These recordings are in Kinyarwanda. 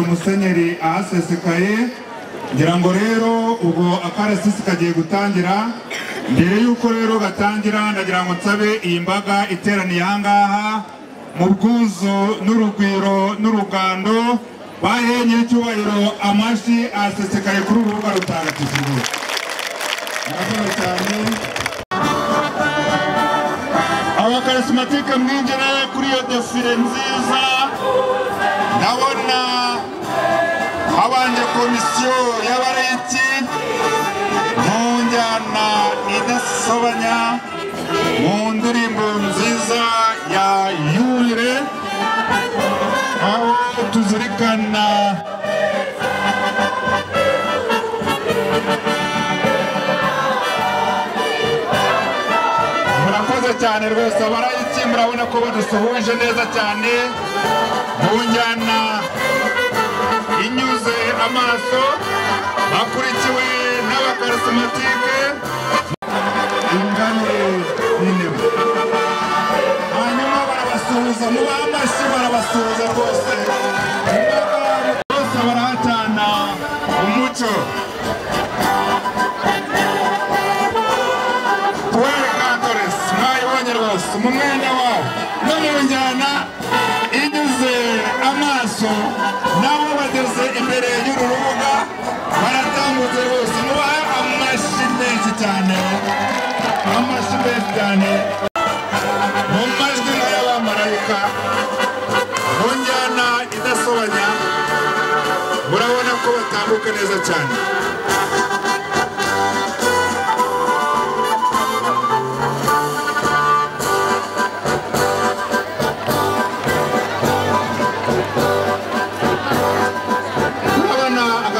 Musenyeri ahasesekaye ngira ngo rero ubwo akarasisi kagiye gutangira. Mbere yuko rero gatangira ndagira ngo nsabe iyi mbaga iteraniye ahangaha mu bwuzu n'urugwiro n'urugando bahenye icyubahiro amashyi ahasesekaye kuri uru rubuga rutagatifu. Murakoze cyane. Abakarismatike mwinjira kuri iyo defile nziza. Ndabona habanje komisiyo y'abareti mu njyana idasobanya mu ndirimbo nziza ya Yubile, aho tuzirikana murakoze cyane rwose abarayiti murabona ko badusuhuje neza cyane mu njyana inyuze amaso, bakurikiwe n'abakarismatike ingane n'intebe. Hanyuma barabasuhuza mu bamashyi barabasuhuza rwose, bose barahatana umuco. Mwayibonye rwose mu mwanya wabo no mu njyana inyuze amaso, nabo bageze imbere y'uru rubuga baratambutse rwose. Mubahe amashyi menshi cyane, amashyi menshi cyane mu majwi nk'ay'abamarayika mu njyana idasobanya. Murabona ko batambuka neza cyane.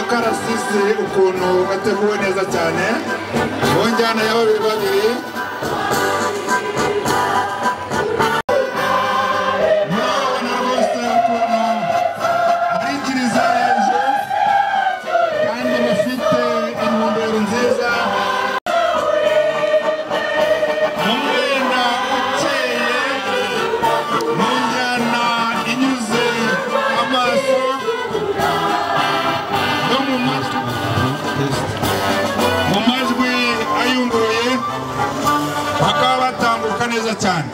Akarasisi ukuntu gateguwe neza cyane mu njyana ya babiri babiri. Murabona rwose ukuntu arikiriza hejuru kandi bafite intumbero nziza, mu mwenda ukeye, mu njyana inyuze amaso, mu majwi ayunguruye, bakaba batambuka neza cyane.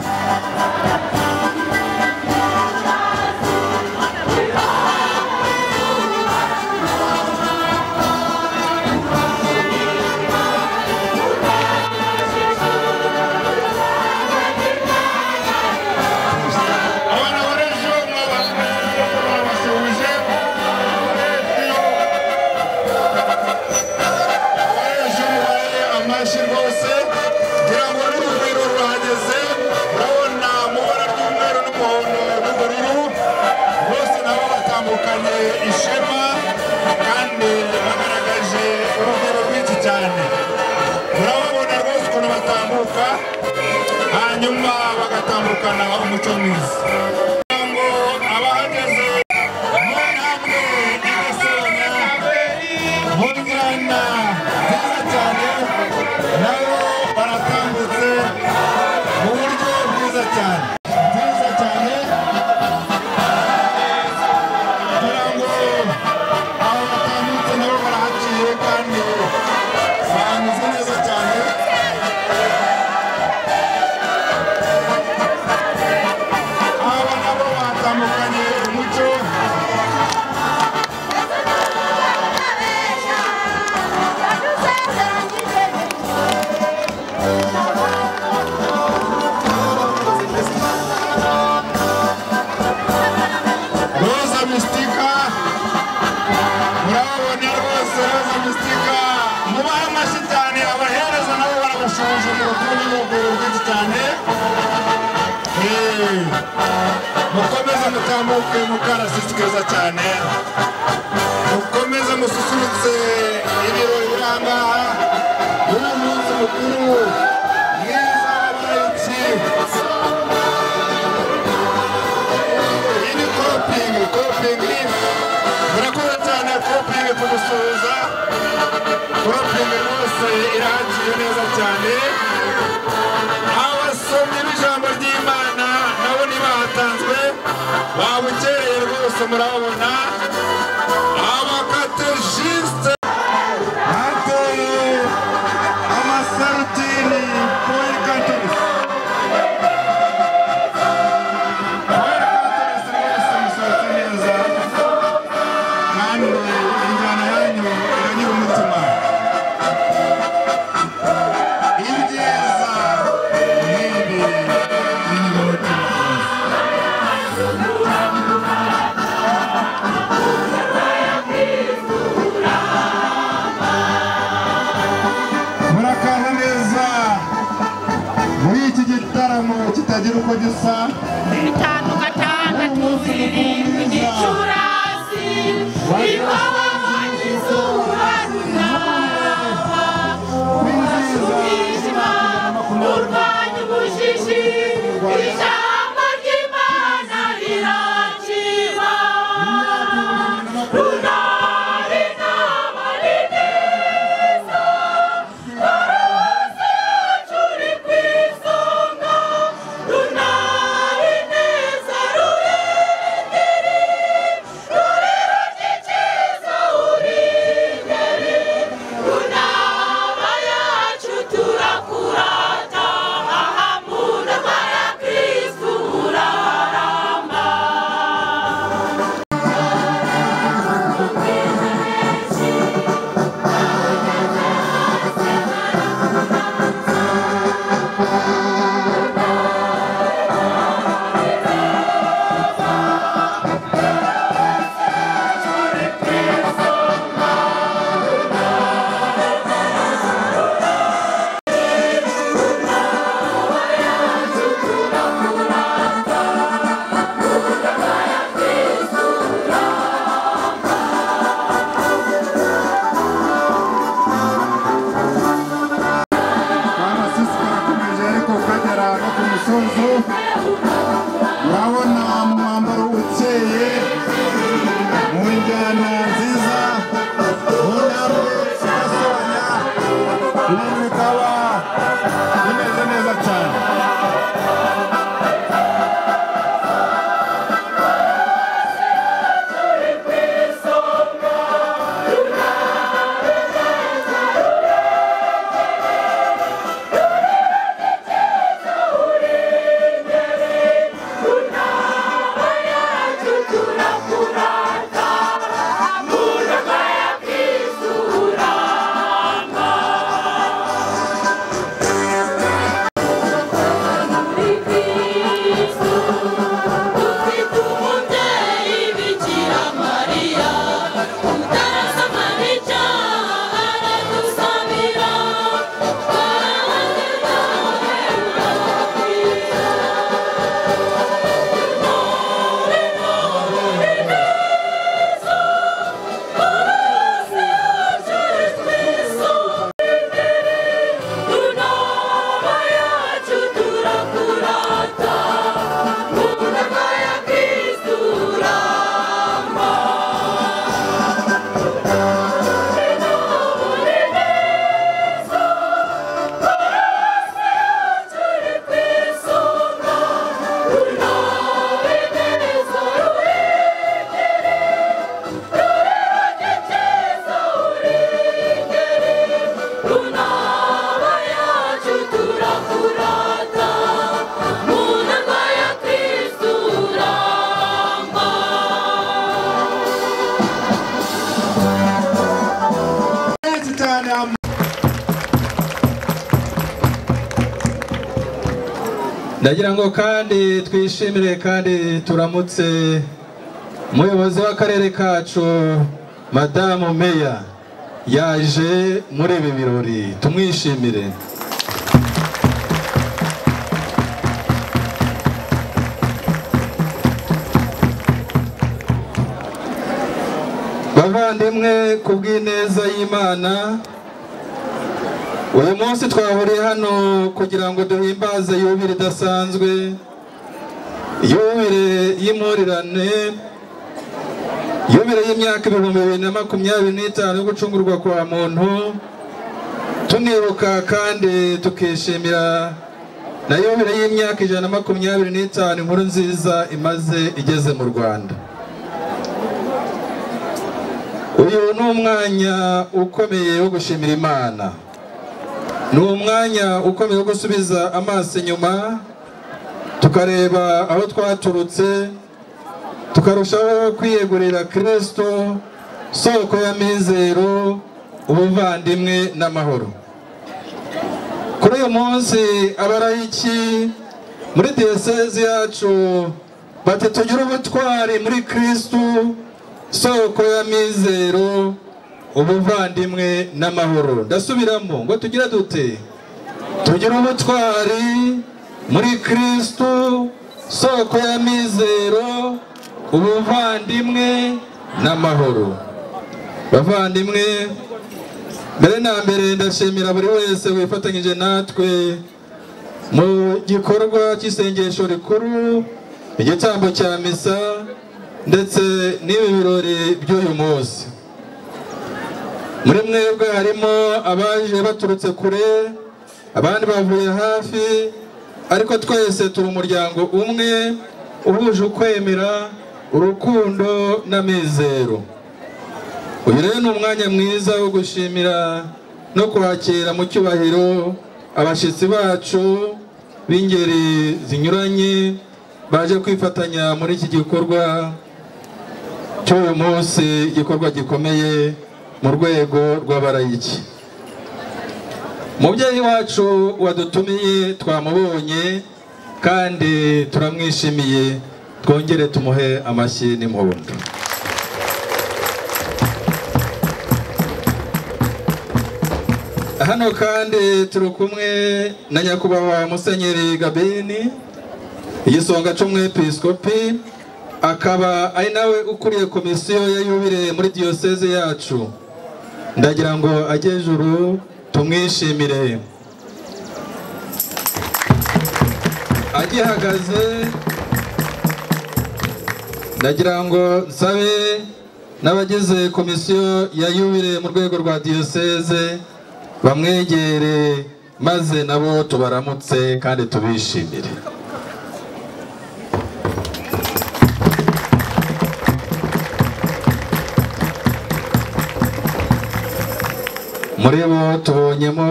Ishema kandi bagaragaje urugero rwinshi cyane. Murababona rwose ukuntu batambuka, hanyuma bagatambukana umuco mwiza. Ngo abahageze mu ntambwe idasobanya mu njyana nziza cyane, nabo baratambutse mu buryo bwiza cyane. Mukomeze mutambuke mukarasisi keza cyane, mukomeze mususurutse ibirori birangaha uyu munsi mukuru mwiza w'abarayiki. Iyi ni koropingi, murakoze cyane koropingi kudusuhuza. Koropingi rwose irahakiye neza cyane. Abasomyi b'ijambo ry'Imana nabo ntibahatanzwe, babukereye rwose murabona uko gisa 5 zirindwi Gicurasi iwawa izuba runaba urasubizima urwanya ubujiji ijambo ry'Imana rirakiba runari n'abari neza barose turi ku isonga runari neza rurengeri rurero ry'ikiza uri imbere runaba yacu turakurata aha mu nama ya Kristu uraramba urabona umwambaro ukeye mu njyana nziza mu ntambwe zirasobanya ibintu bikaba bimeze neza cyane ndagira ngo kandi twishimire kandi turamutse umuyobozi w'akarere kacu Madamu Meya yaje muri ibi birori tumwishimire. Bavandimwe kubw'ineza y'Imana uyu munsi twahuriye hano kugira ngo duhimbaze yubile idasanzwe, yubile y'impurirane, yubile y'imyaka 2025 yo gucungurwa kwa muntu, tunibuka kandi tukishimira na yubile y'imyaka 125 inkuru nziza imaze igeze mu Rwanda. Uyu ni umwanya ukomeye wo gushimira Imana, ni umwanya ukomeye wo gusubiza amaso inyuma tukareba aho twaturutse, tukarushaho kwiyegurira Kristo soko y'amizero, ubuvandimwe n'amahoro. Kuri uyu munsi abarayiki muri diyosezi yacu bati tugira ubutwari muri Kristo soko y'amizero, ubuvandimwe n'amahoro. Ndasubiramo ngo tugira dute, tugira ubutwari muri Kristo soko ya mizero, ubuvandimwe n'amahoro. Bavandimwe, mbere na mbere ndashimira buri wese wifatanyije natwe mu gikorwa cy'isengesho rikuru, igitambo cya misa ndetse n'ibi birori by'uyu munsi. Muri mwebwe harimo abaje baturutse kure, abandi bavuye hafi, ariko twese turi umuryango umwe uhuje ukwemera, urukundo n'amizero. Uyu rero ni umwanya mwiza wo gushimira no kwakira mu cyubahiro abashyitsi bacu b'ingeri zinyuranye baje kwifatanya muri iki gikorwa cy'uyu munsi, igikorwa gikomeye mu rwego rw'abarayiki. Umubyeyi wacu wadutumiye twamubonye kandi turamwishimiye, twongere tumuhe amashyi n'impundu. Hano kandi turi kumwe na nyakubahwa Musenyeri Gabini, igisonga cy'umwepiskopi, akaba ari nawe ukuriye komisiyo ya yubile muri diyoseze yacu. Ndagira ngo ajye ejuru tumwishimire. Agihagaze ndagira ngo nsabe n'abagize komisiyo ya yubile mu rwego rwa diyoseze bamwegere maze nabo tubaramutse kandi tubishimire. Muri bo tubonyemo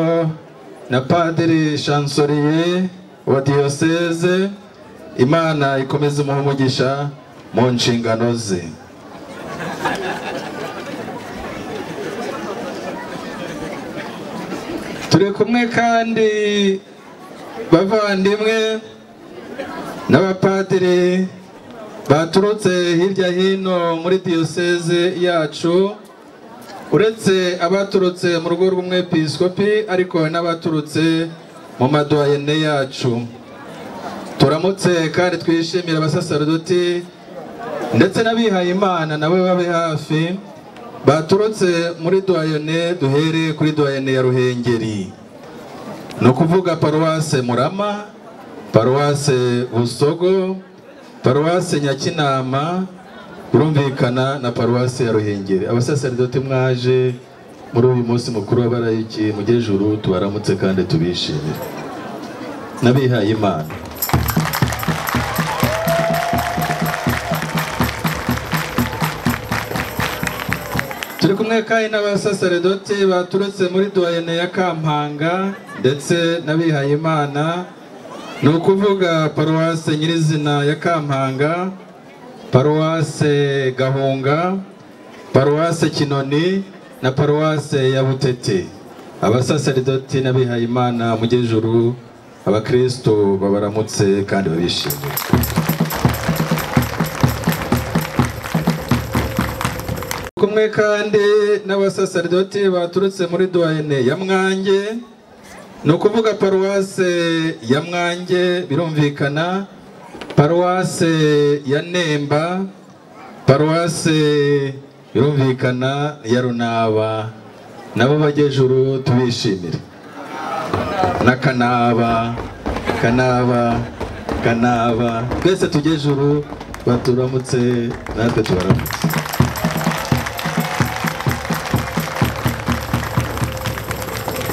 na Padiri Chansorier wa diyoseze, Imana ikomeze umuhe umugisha mu nshingano ze. Turi kumwe kandi bavandimwe n'abapadiri baturutse hirya hino muri diyoseze yacu, uretse abaturutse mu rugo rw'umwepiskopi ariko n'abaturutse mu madoyene yacu. Turamutse kandi twishimira abasaserdoti ndetse n'abihaye Imana nawe babe hafi, baturutse muri doyene. Duhere kuri doyene ya Ruhengeri, no kuvuga paruwase Murama, paruwase Busogo, paruwase Nyakinama, birumvikana na paruwase ya Ruhengeri. Abasaserdoti mwaje muri uyu munsi mukuru w'abarayiki, mujye ejuru tubaramutse kandi tubishimire. N'abihaye Imana, turi kumwe kandi n'abasaserdoti baturutse muri doyene ya Kampanga ndetse n'abihaye Imana, ni ukuvuga paruwase nyirizina ya Kampanga, paruwase Gahunga, paruwase Kinoni na paruwase ya Butete. Abasaserdoti n'abihaye Imana mujye ejuru, abakristo babaramutse kandi babishimire. Kumwe kandi n'abasaserdoti baturutse muri doyene ya Mwange, ni ukuvuga paruwase ya Mwange, birumvikana paruwase ya Nemba, paruwase birumvikana ya Runaba, nabo bajye ejuru tubishimire. Na Kanaba twese tujye ejuru, baturamutse natwe tubaramutse.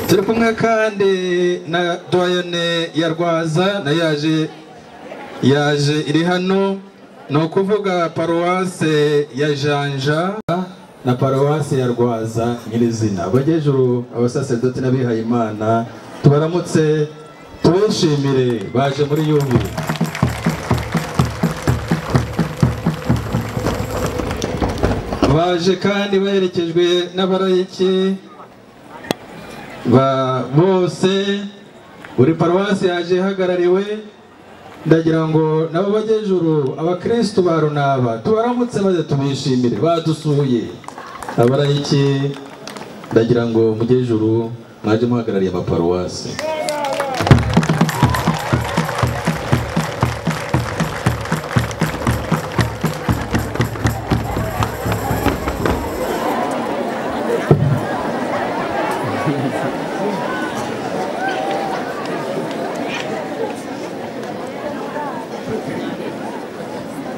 Turi kumwe kandi na doyene ya Rwaza, na yaje iri hano, ni ukuvuga paruwase ya Janja na paruwase ya Rwaza nyirizina. Bajye ejuru abasaserdoti n'abihaye Imana, tubaramutse tubishimire, baje muri yubile. Baje kandi baherekejwe n'abarayiki bose, buri paruwasi yaje ihagarariwe. Ndagira ngo nabo bajye ejuru abakristo ba Runaba tubaramutse maze tubishimire, badusuye. Abarayiki ndagira ngo mujye ejuru, mwaje muhagarariye amaparuwasi.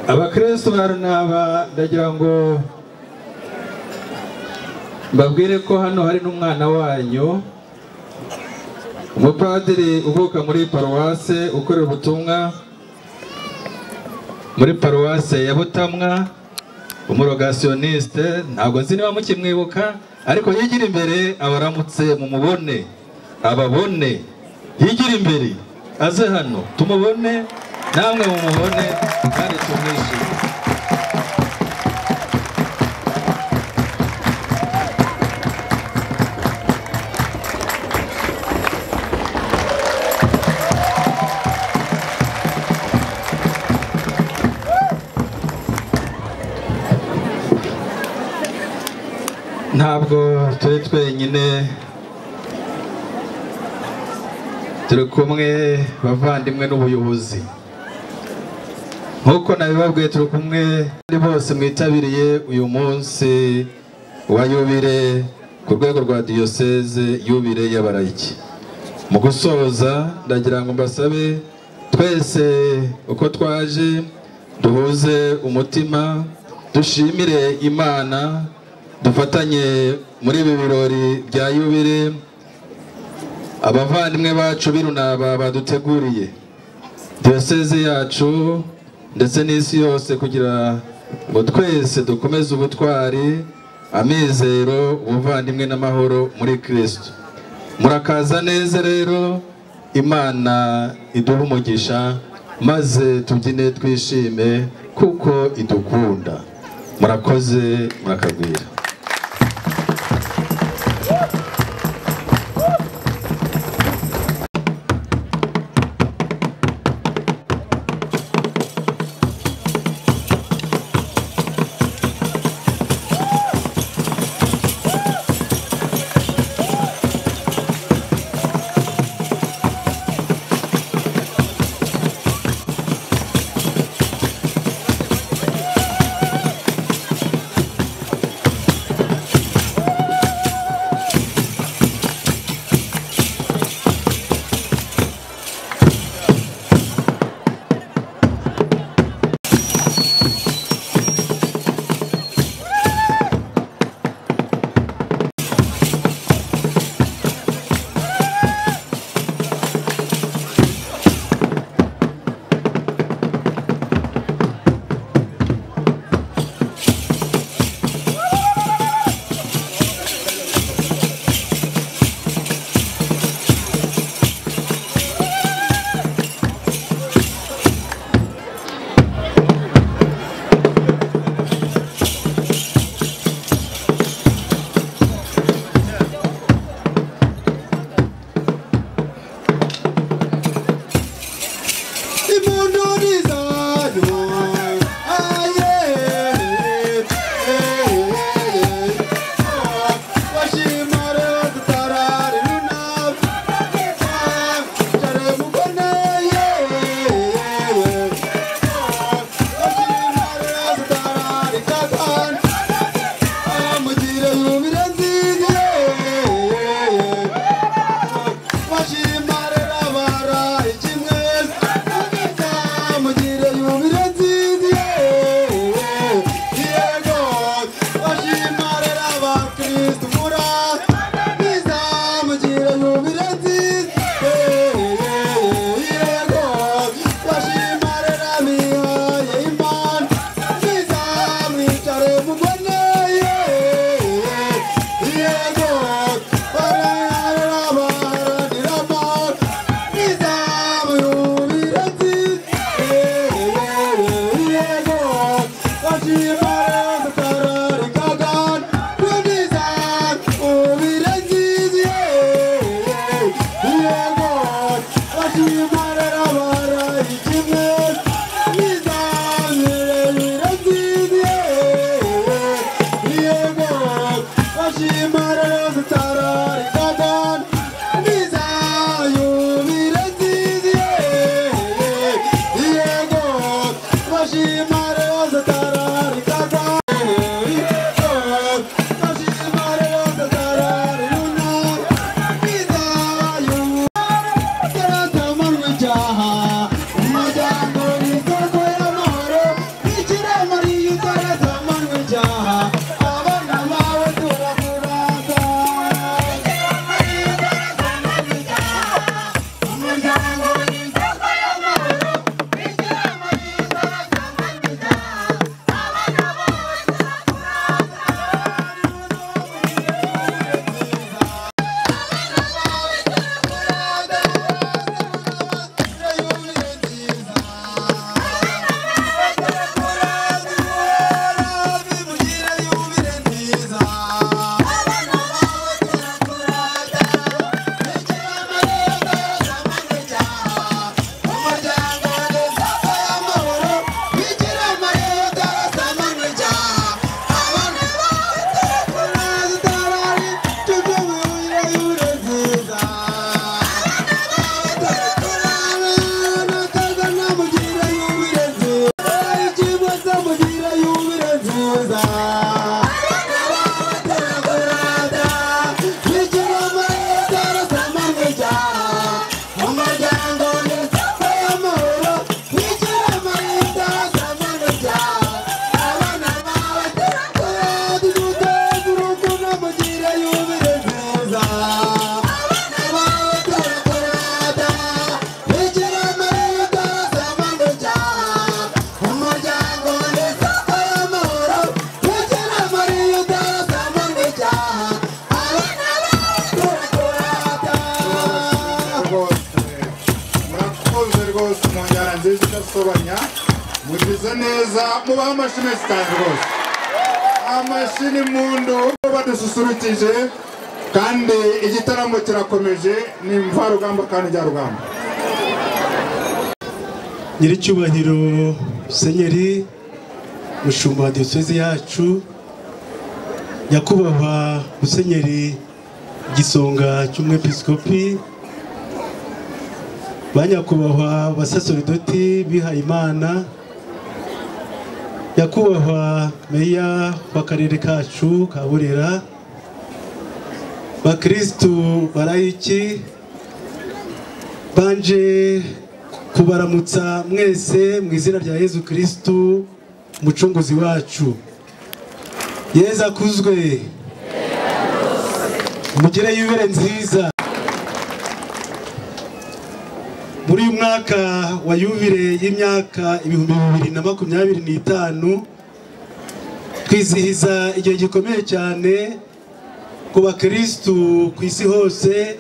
abakristo baranaba ndagira ngo mbabwire ko hano hari n'umwana wanyu umupadiri uvuka muri paruwase ukorera ubutumwa muri paruwase ya Butamwa umurogationiste ntabwo nzi niba mukimwibuka ariko yigira imbere abaramutse mu mubone ababone yigira imbere aze hano tumubone namwe mu mubone kandi tumwishime. Ntabwo turi twenyine turi kumwe bavandimwe n'ubuyobozi nk'uko nabibabwiye turi kumwe bose mwitabiriye uyu munsi wa yubile ku rwego rwa diyoseze yubile y'abarayiki. Mu gusoza ndagira ngo mbasabe twese uko twaje duhuze umutima dushimire Imana dufatanye muri ibi birori bya yubile abavandimwe bacu b'Irunaba baduteguriye diyoseze yacu ndetse n'isi yose kugira ngo twese dukomeze ubutwari amizero ubuvandimwe n'amahoro muri Kristo. Murakaza neza rero Imana iduha umugisha maze tubyine twishime kuko idukunda. Murakoze murakagwira. kugabanya mugize neza mubaha amashini cyane rwose amashini mundu badususurukije kandi igitaramo kirakomeje ni mvarugamba kandi ryarugamba nyiricyubahiro Senyeri mushumba wa diocese yacu nyakubahwa Musenyeri Gisonga cy'umwepiskopi banyakubahwa basaseridoti bihaye Imana nyakubahwa meya w'akarere kacu ka Burera bakristu barayiki banje kubaramutsa mwese mu izina rya Yezu Kristu umucunguzi wacu Yezu akuzwe mugire yubere nziza muri uyu mwaka wa yubire y'imyaka 2025 twizihiza igihe gikomeye cyane ku bakristu ku isi hose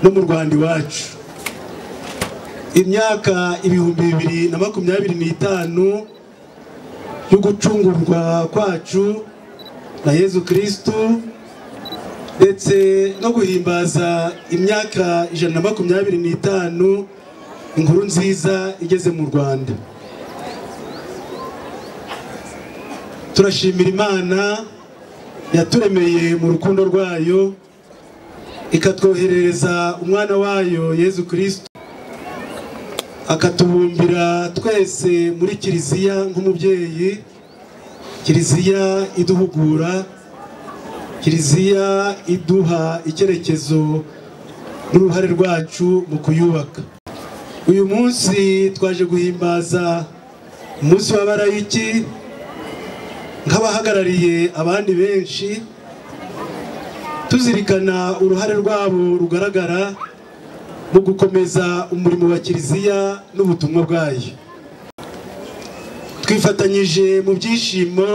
no mu Rwanda iwacu imyaka 2025 yo gucungurwa kwacu na Yezu Kristu ndetse no guhimbaza imyaka 125 inkuru nziza igeze mu Rwanda. Turashimira Imana yaturemeye mu rukundo rwayo ikatwoherereza umwana wayo Yezu Kristu akatubumbira twese muri kiliziya nk'umubyeyi, kiliziya iduhugura, kiliziya iduha icyerekezo n'uruhare rwacu mu kuyubaka. Uyu munsi twaje guhimbaza umunsi w'abarayiki nk'abahagarariye abandi benshi, tuzirikana uruhare rwabo rugaragara mu gukomeza umurimo wa kiliziya n'ubutumwa bwayo. Twifatanyije mu byishimo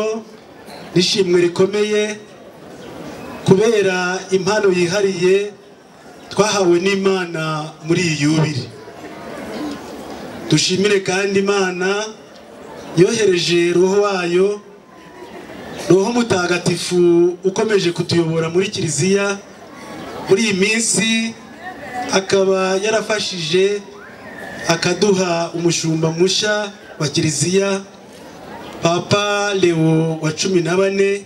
n'ishimwe rikomeye kubera impano yihariye twahawe n'Imana muri iyi yubire. Dushimire kandi Imana yohereje roho wayo, roho mutagatifu ukomeje kutuyobora muri kiliziya muri iyi minsi, akaba yarafashije akaduha umushumba musha wa kiliziya Papa Leo wa 14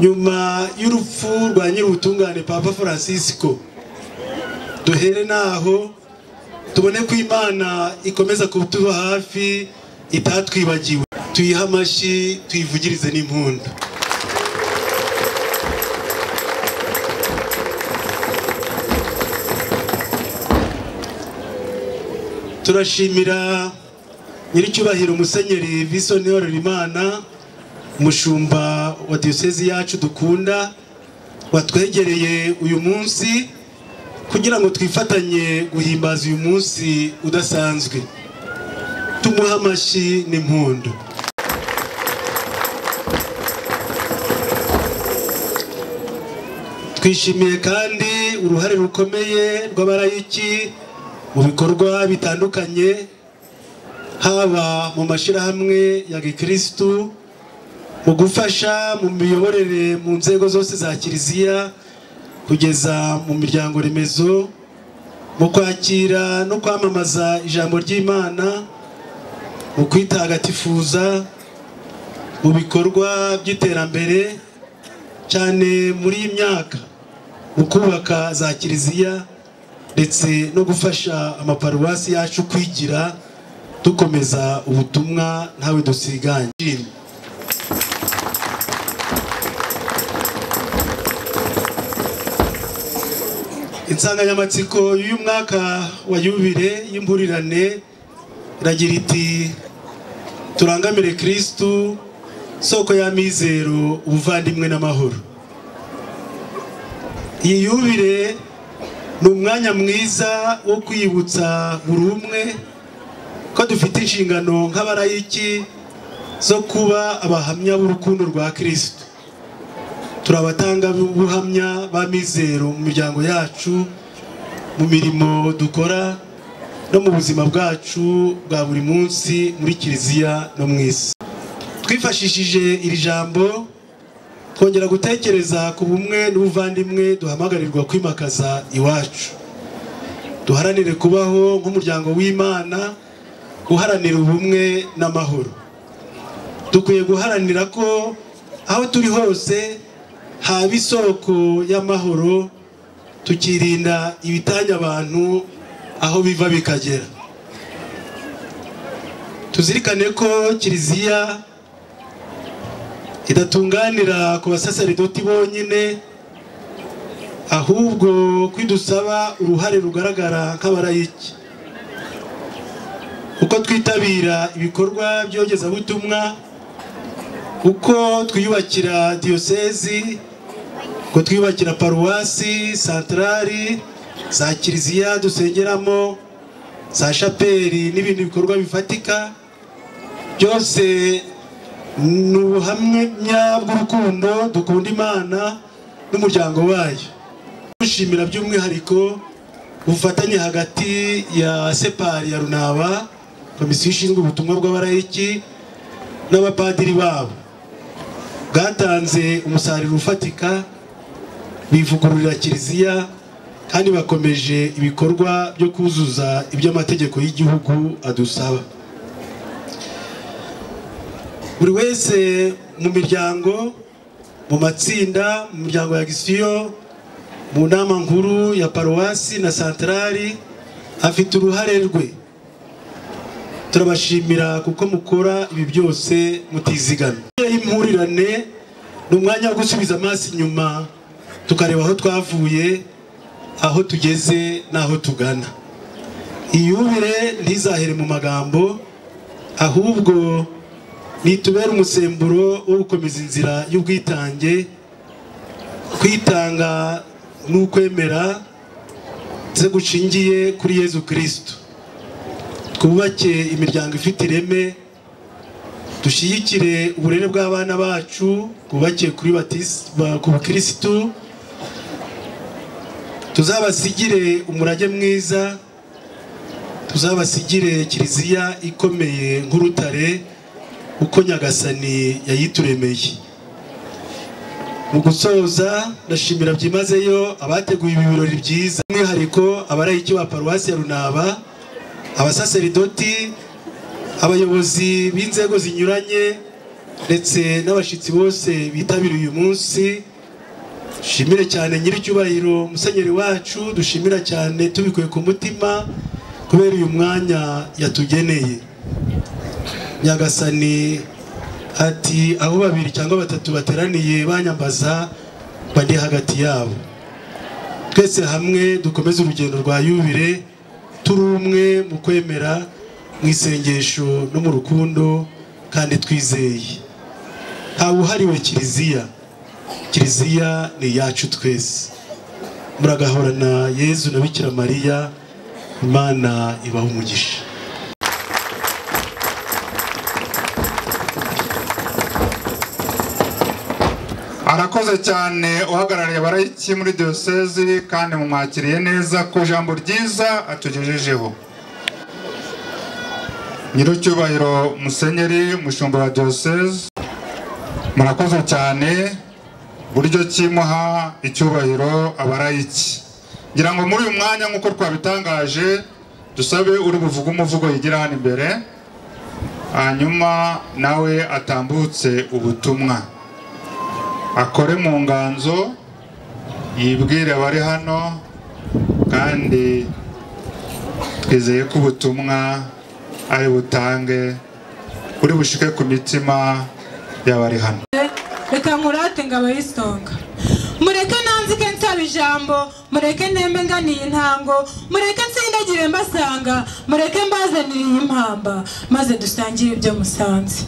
nyuma y'urupfu rwa nyir'ubutungane Papa Francisco. Duhere naho tubone ko Imana ikomeza kutuba hafi itatwibagiwe. Tuyiha amashyi tuyivugirize n'impundu. Turashimira nyiricyubahiro Musenyeri Visoni Harerimana umushumba wa diocese yacu dukunda watwegereye uyu munsi kugira ngo twifatanye guhimbaza uyu munsi udasanzwe. Tumuha amashyi n'impundu. Twishimiye kandi uruhare rukomeye rw'abarayiki mu bikorwa bitandukanye, haba mu mashirahamwe ya gikristu, mu gufasha mu miyoborere mu nzego zose za kiliziya kugeza mu miryango remezo, mu kwakira no kwamamaza ijambo ry'Imana, mu kwitagatifuza, mu bikorwa by'iterambere cyane muri iyi myaka, mu kubaka za kiliziya ndetse no gufasha amaparuwasi yacu kwigira dukomeza ubutumwa ntawe dusiganye. Insanganyamatsiko y'uyu mwaka wa yubire y'impurirane iragira iti turangamire Kristu soko y'amizero, ubuvandimwe n'amahoro. Iyi yubire ni umwanya mwiza wo kwibutsa buri umwe ko dufite inshingano nk'abarayiki zo kuba abahamya b'urukundo rwa Kristu. Turabatanga buhamya b'amizero mu miryango yacu, mu mirimo dukora, no mu buzima bwacu bwa buri munsi muri kiliziya no mu isi. Twifashishije iri jambo twongera gutekereza ku bumwe n'ubuvandimwe duhamagarirwa kwimakaza iwacu. Duharanire kubaho nk'umuryango w'Imana uharanira ubumwe n'amahoro. Dukwiye guharanira ko aho turi hose haba isoko y'amahoro, tukirinda ibitanya abantu aho biva bikagera. Tuzirikane ko kiliziya idatunganira ku basaseridoti bonyine, ahubwo kwidusaba uruhare rugaragara nk'abarayiki. Uko twitabira ibikorwa by'yogezabutumwa, uko twiyubakira diyosezi, uko twiyubakira paruwasi, santarari, za kiliziya dusengeramo, za shapeli n'ibindi bikorwa bifatika, byose ni ubuhamya bw'urukundo dukunda Imana n'umuryango wayo. Dushimira by'umwihariko ubufatanye hagati ya separi ya Runaba, komisiyo ishinzwe ubutumwa bw'abarayiki, n'abapadiri babo, bwatanze umusaruro ufatika, bivugururira kiliziya kandi bakomeje ibikorwa byo kuzuza ibyo amategeko y'igihugu adusaba. Buri wese mu miryango, mu matsinda, mu miryango ya gisiyo, mu nama nkuru ya paruwasi na santarari afite uruhare rwe. Turabashimira kuko mukora ibi byose mutizigana. Impurirane ni umwanya wo gusubiza amaso inyuma tukareba aho twavuye, aho tugeze n'aho tugana. Iyubire ntizahere mu magambo, ahubwo nitubera umusemburo wo gukomeza inzira y'ubwitange, kwitanga n'ukwemera ze gushingiye kuri Yezu Kristo. Twubake imiryango ifite ireme, dushyigikire uburere bw'abana bacu, twubake kuri ku Kristo, tuzabasigire umurage mwiza, tuzabasigire kiliziya ikomeye nk'urutare uko Nyagasani yayituremeye. Mu gusoza ndashimira byimazeyo abateguye ibi birori byiza, umwihariko abarayiki ba paruwasi ya Runaba, abasaseridoti, abayobozi b'inzego zinyuranye ndetse n'abashitsi bose bitabiriye uyu munsi. Dushimire cyane nyiricyubahiro musenyeri wacu, dushimira cyane tubikuye ku mutima kubera uyu mwanya yatugeneye. Nyagasani ati aho babiri cyangwa batatu bateraniye banyambaza bandi hagati yabo. Twese hamwe dukomeze urugendo rwa yubire, turi umwe mu kwemera, mu isengesho no mu rukundo kandi twizeye. Ntawe uhariwe kiliziya, kiliziya ni yacu twese. Muragahorana Yezu na Bikira Mariya, Imana ibahe umugisha. Arakoze cyane uhagarariye abarayiki muri diyosezi kandi mumwakiriye neza ku jambo ryiza atugejejeho. Nyiricyubahiro Musenyeri umushumba wa diyosezi, murakoze cyane buryo kimuha icyubahiro abarayiki. Ngira ngo muri uyu mwanya nk'uko twabitangaje dusabe uri buvuga umuvugo yigira hano imbere, hanyuma nawe atambutse ubutumwa, akore mu nganzo, yibwire abari hano, kandi twizeye ko ubutumwa ari butange uri bushike ku mitima y'abari hano. Reka nkurate ngo abayisonga, mureke nanzike nsaba ijambo, mureke nembe nganiye intango, mureke nsindagire mbasanga, mureke mbazanire iyi mpamba maze dusangire ibyo musanze.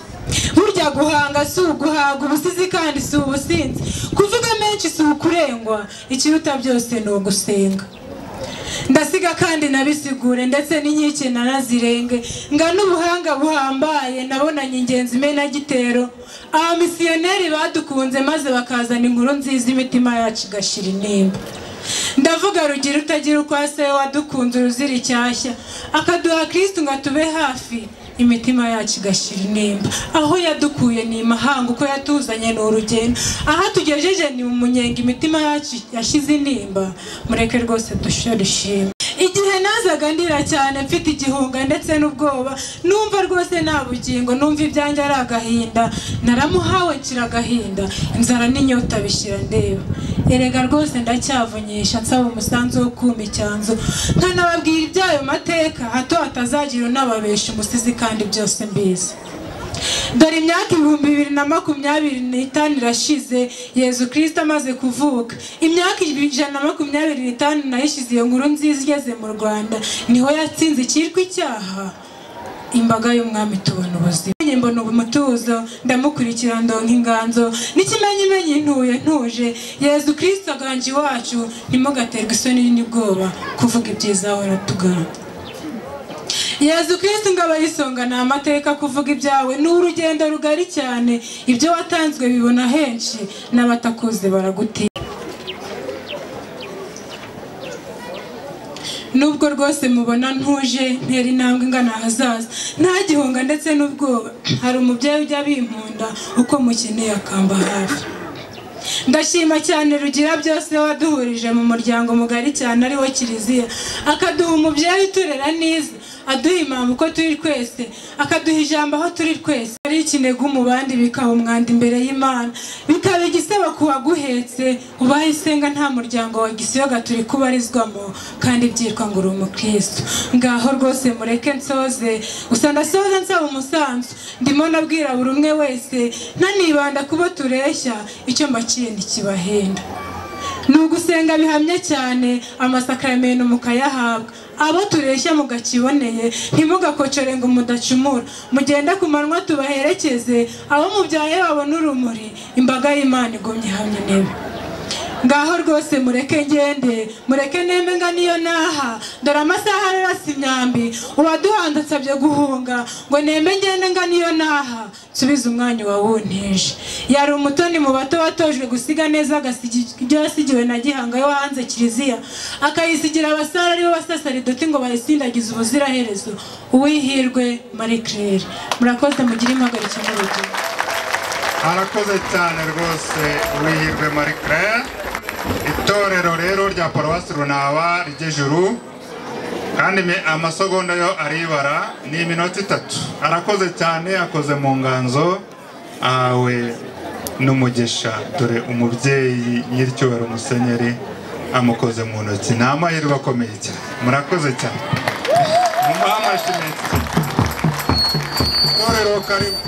Burya guhanga si uguhaga ubusizi kandi si ubusinzi, kuvuga menshi si ukurengwa, ikiruta byose ni ugusenga. Ndasiga kandi nabisigure ndetse n'inkike narazirenge, ngana ubuhanga buhambaye nabonanye ingenzi mena gitero, abamisiyoneri badukunze maze bakazana inkuru nziza imitima yacu igashira intimba. ndavuga rugira utagira uko ase wadukunze uruzira icyashya akaduha Kristo ngo atube hafi imitima yacu igashira intimba aho yadukuye ni imahanga uko yatuzanye n'urugendo aha tugejeje ni mu munyenga imitima yacu yashize intimba mureke rwose dushime igihe nazaga ndira cyane mfite igihunga ndetse n'ubwoba numva rwose nta bugingo numva ibyanjye ari agahinda naramuhawe kira agahinda inzara n'inyota bishira ndeba erega rwose ndacyavunyisha nsaba umusanzu wo kuma icyanzu nkanababwira ibyayo mateka hato hatazagira unababesha umusizi kandi byose mbizi dore imyaka 2025 irashize Yezu Kristo amaze kuvuka imyaka 125 nayishize iyo nkuru nziza igeze mu Rwanda niho yatsinze ikirwa icyaha imbaga y'umwami tubona ubuzima mbona umutuzo ndamukurikira ndonka inganzo n'ikimenyimenyi ntuye ntuje Yezu Kristo aganje iwacu ntimugaterwe isoni n'ibwoba kuvuga ibyiza ahora tugana Yezu Kristo ngaba yisonga na amateka kuvuga ibyawe n'urugendo rugari cyane ibyo watanzwe bibona henshi n'abatakuze baraguti nubwo rwose mubona ntuje ntera intambwe ingana hazaza nta gihunga ndetse n'ubwoba hari umubyeyi ujya bimpunda uko mukeneye akamba hafi ndashima cyane rugira byose waduhurije mu muryango mugari cyane ari wo Kiliziya akaduha umubyeyi uturera neza aduha impamvu uko turi twese akaduha ijambo aho turi twese ari ikinegu mu bandi bikaba umwanda imbere y'Imana bikaba igisaba kuwaguhetse ubaye isenga nta muryango wa Gisiyoga turi kubarizwamo kandi byitwa ngo uri umukristo ngaho rwose mureke nsoze gusa ndasoza nsaba umusanzu ndimo nabwira buri umwe wese ntanibanda kubo tureshya icyo mbaciye ndikibahenda nugusenga bihamye cyane amasakramentu mukayahabwa abo tureshya mugakiboneye ntimugakocere ngo mudacumura mugende ku manwa tubaherekeze abo mubyaye babona urumuri imbaga y'Imana igomye hamwe nebe ngaho rwose mureke ngende mureke nemenga niyo naha dore amasaha ararasa imyambi uwaduhandatsabye guhunga ngo nembe ngende nga niyo naha subiza umwanya wawunteje yari umutoni mu bato watojwe gusiga neza agasigira yasigiwe na Gihanga yo hanze Kiliziya akayisigira abasara aribo basasaridoti ngo bayisindagize ubuziraherezo uwihirwe Marie Claire murakoze mugire impagarike mu rugo arakoze cyane rwose uwihirwe Marie Claire itorero rero rya Paruwasi Runaba ry'Ejuru kandi amasegonda yo aribara ni iminota 3 arakoze cyane akoze mu nganzo awe n'umugisha dore umubyeyi nyir'icyubahiro Musenyeri amukoze mu ntoki nta mahirwe akomeye cyane murakoze cyane mumuha amashimwe itorero karibu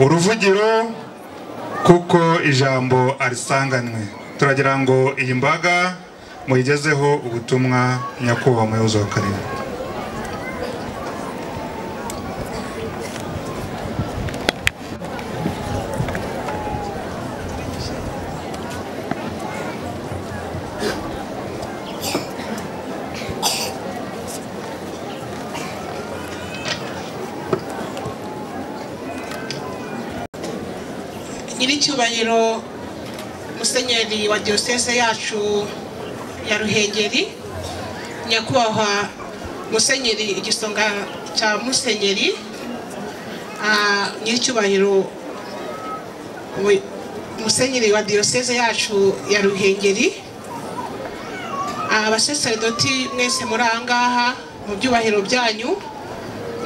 uruvugiro kuko ijambo arisanganwe. Turagira ngo iyi mbaga muyigezeho ubutumwa nyakubahwa umuyobozi w'akarere. Nyiricyubahiro Musenyeri wa Diocese yacu ya Ruhengeri, nyakubahwa Musenyeri igisonga cya Musenyeri, nyiricyubahiro Musenyeri wa Diocese yacu ya Ruhengeri, abasaserdoti mwese muri ahangaha mu byubahiro byanyu,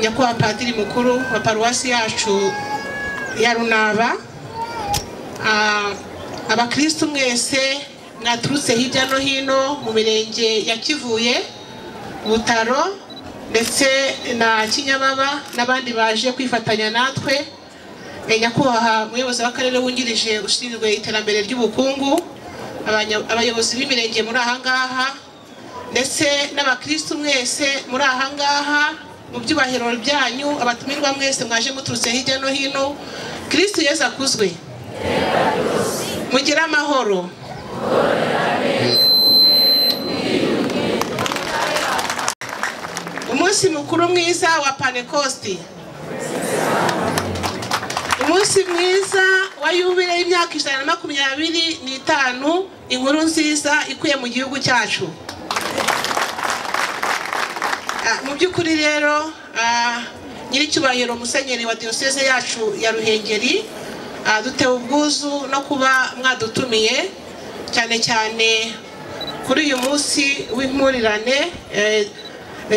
nyakubahwa Padiri mukuru wa paruwasi yacu ya Runaba, abakristo mwese mwaturutse hirya no hino mu mirenge ya Kivuye, Butaro ndetse na Kinyababa n'abandi baje kwifatanya natwe, nyakubahwa umuyobozi w'akarere wungirije ushinzwe iterambere ry'ubukungu, abayobozi b'imirenge muri ahangaha ndetse n'abakristo mwese muri ahangaha mu byubahiro byanyu, abatumirwa mwese mwaje muturutse hirya no hino. Kristo Yesu akuzwe. Mugira amahoro. Umunsi mukuru mwiza wa Pentecost, umunsi mwiza wa yubile y'imyaka 125 inkuru nziza ikuye mu gihugu cyacu. Mu by'ukuri rero nyiricyubahiro Musenyeri wa Diocese yacu ya Ruhengeri, dutewe ubwuzu no kuba mwadutumiye cyane cyane kuri uyu munsi w'impurirane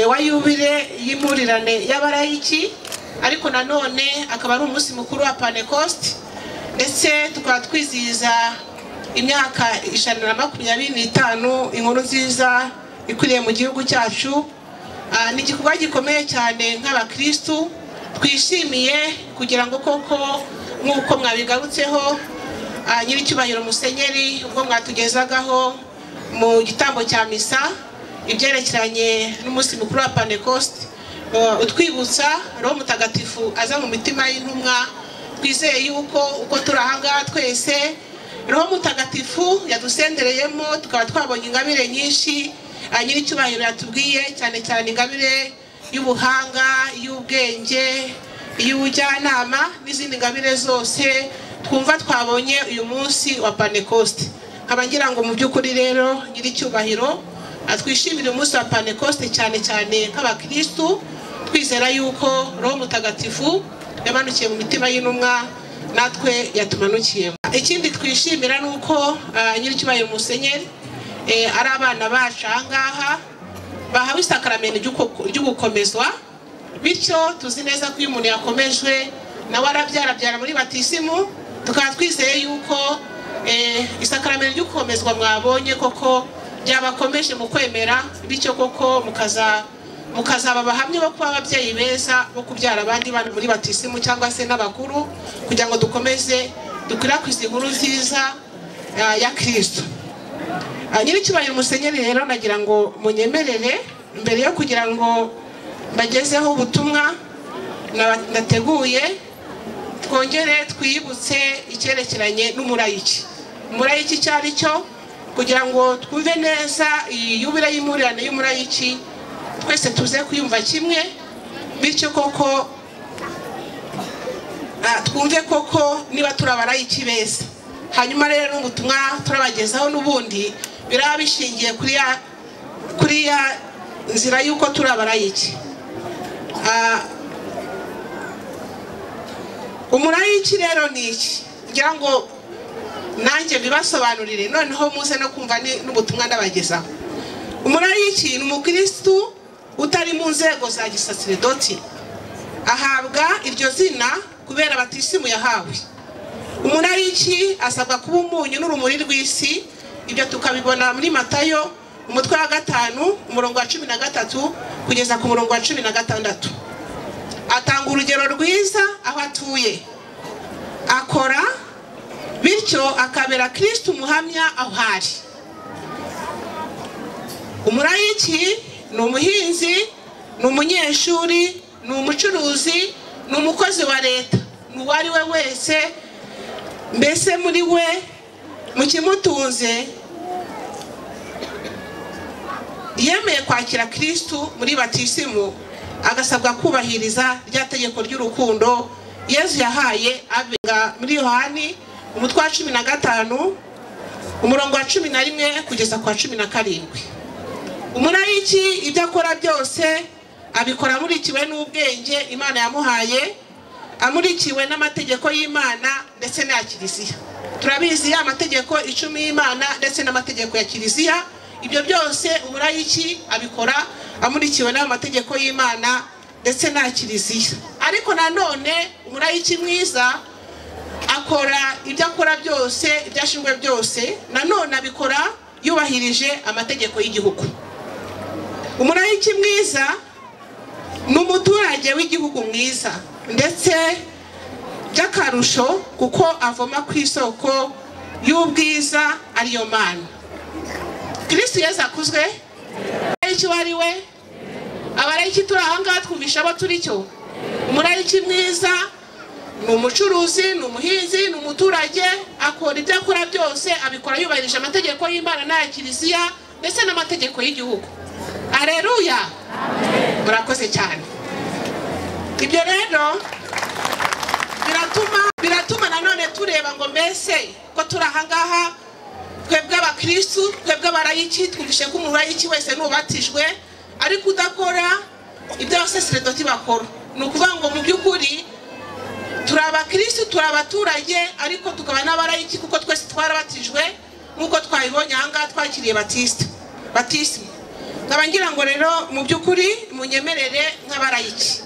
wa yubile y'impurirane y'abarayiki, ariko nanone akaba ari umunsi mukuru wa Pentecost, ndetse tukaba twizihiza imyaka 125 inkuru nziza ikwiriye mu gihugu cyacu. Ni igikorwa gikomeye cyane nk'abakristo twishimiye kugira ngo koko nk'uko mwabigarutseho nyiricyubahiro Musenyeri ubwo mwatugezagaho mu gitambo cya misa ibyerekeranye n'umunsi mukuru wa Pentecost, utwibutsa Roho Mutagatifu aza mu mitima y'intumwa. Twizeye yuko uko turi ahangaha twese Roho Mutagatifu yadusendereyemo, tukaba twabonye ingabire nyinshi nyiricyubahiro yatubwiye, cyane cyane ingabire y'ubuhanga, y'ubwenge, y'ubujyanama n'izindi ngabire zose twumva twabonye uyu munsi wa Pentecost. Nkaba ngira ngo mu by'ukuri rero nyiricyubahiro twishimire umunsi wa Pentecost cyane cyane nk'abakristo, twizera yuko Roho Mutagatifu yamanukiye mu mitima y'intumwa, natwe yatumanukiyemo. Ikindi twishimira nuko nyiricyubahiro Musenyeri ari abana bacu ahangaha bahawe isakaramentu ry'ugukomezwa, bityo tuzi neza ko iyo umuntu yakomejwe nawe arabyara muri batisimu. Tukaba twizeye yuko isakaramentu ry'ugukomezwa mwabonye koko byabakomeje mu kwemera, bityo koko mukazaba abahamya bo kuba ababyeyi beza bo kubyara abandi bana muri batisimu cyangwa se n'abakuru, kugira ngo dukomeze dukwirakwize inkuru nziza ya Kristo. Nyiricyubahiro Musenyeri rero nagira ngo munyemerere mbere yo kugira ngo bagezeho ubutumwa nateguye, twongere twibutse icyerekeranye n'umurayiki. Umurayiki cyari cyo, kugira ngo twumve neza iyi yubile y'impurirane y'umurayiki, twese tuze kuyumva kimwe, bityo koko twumve koko niba turi abarayiki beza. Hanyuma rero n'ubutumwa turabagezaho n'ubundi biraba bishingiye kuri ya nzira y'uko turi abarayiki. Umurayiki rero ni iki? Ngira ngo nanjye bibasobanurire, noneho muze no kumva n'ubutumwa ndabagezaho. Umurayiki ni umukristo utari mu nzego za gisaserdoti, ahabwa iryo zina kubera batisimu yahawe. Umurayiki asabwa kuba umunyu n'urumuri rw'isi. Ibyo tukabibona muri Matayo umutwe wa 5 umurongo wa 13 kugeza ku murongo wa 16. atanga urugero rwiza aho atuye, akora bityo akabera Kristo umuhamya aho hari. Umurayiki ni umuhinzi, ni umunyeshuri, ni umucuruzi, ni umukozi wa leta, ni uwari we wese, mbese muri we mu kimutunze yemeye kwakira Kristo muri batisimu, agasabwa kubahiriza rya tegeko ry'urukundo Yesu yahaye abenga muri Yohani umutwe wa 15 umurongo wa 11 kugeza kwa 17. Umurayiki ibyo akora byose abikora amurikiwe n'ubwenge Imana yamuhaye, amurikiwe n'amategeko y'Imana ndetse na Kiliziya. Turabizi ya amategeko 10 y'Imana ndetse n'amategeko ya Kiliziya. Ibyo byose umurayiki abikora amurikiwe n'amategeko y'Imana ndetse na Kiliziya. Ariko nanone umurayiki mwiza akora ibyo akora byose, ibyashingwe byose, nanone abikora yubahirije amategeko y'igihugu. Umurayiki mwiza ni umuturage w'igihugu mwiza, ndetse by'akarusho kuko avoma ku isoko y'ubwiza ariyo Mana. Kristo Yesu akuzwe. Umurayiki wari we, abarayiki turi ahangaha twumvisha abo turi cyo. Umurayiki mwiza ni umucuruzi, ni umuhinzi, ni umuturage, akora ibyo akora byose abikora yubahirije amategeko y'Imana na Kiliziya ndetse n'amategeko y'igihugu. Haleluya, murakoze cyane. Ibyo rero biratuma nanone tureba ngo mbese ko turi ahangaha twebwe abakristo, twebwe abarayiki, twumvishe ko umurayiki wese nubatijwe ariko udakora ibyo abasaserdoti bakora. Ni ukuvuga ngo mu by'ukuri turi abakristo, turi abaturage, ariko tukaba n'abarayiki kuko twese twarabatijwe nk'uko twabibonye ahangaha twakiriye batisme. Nkaba ngira ngo rero mu by'ukuri munyemerere nk'abarayiki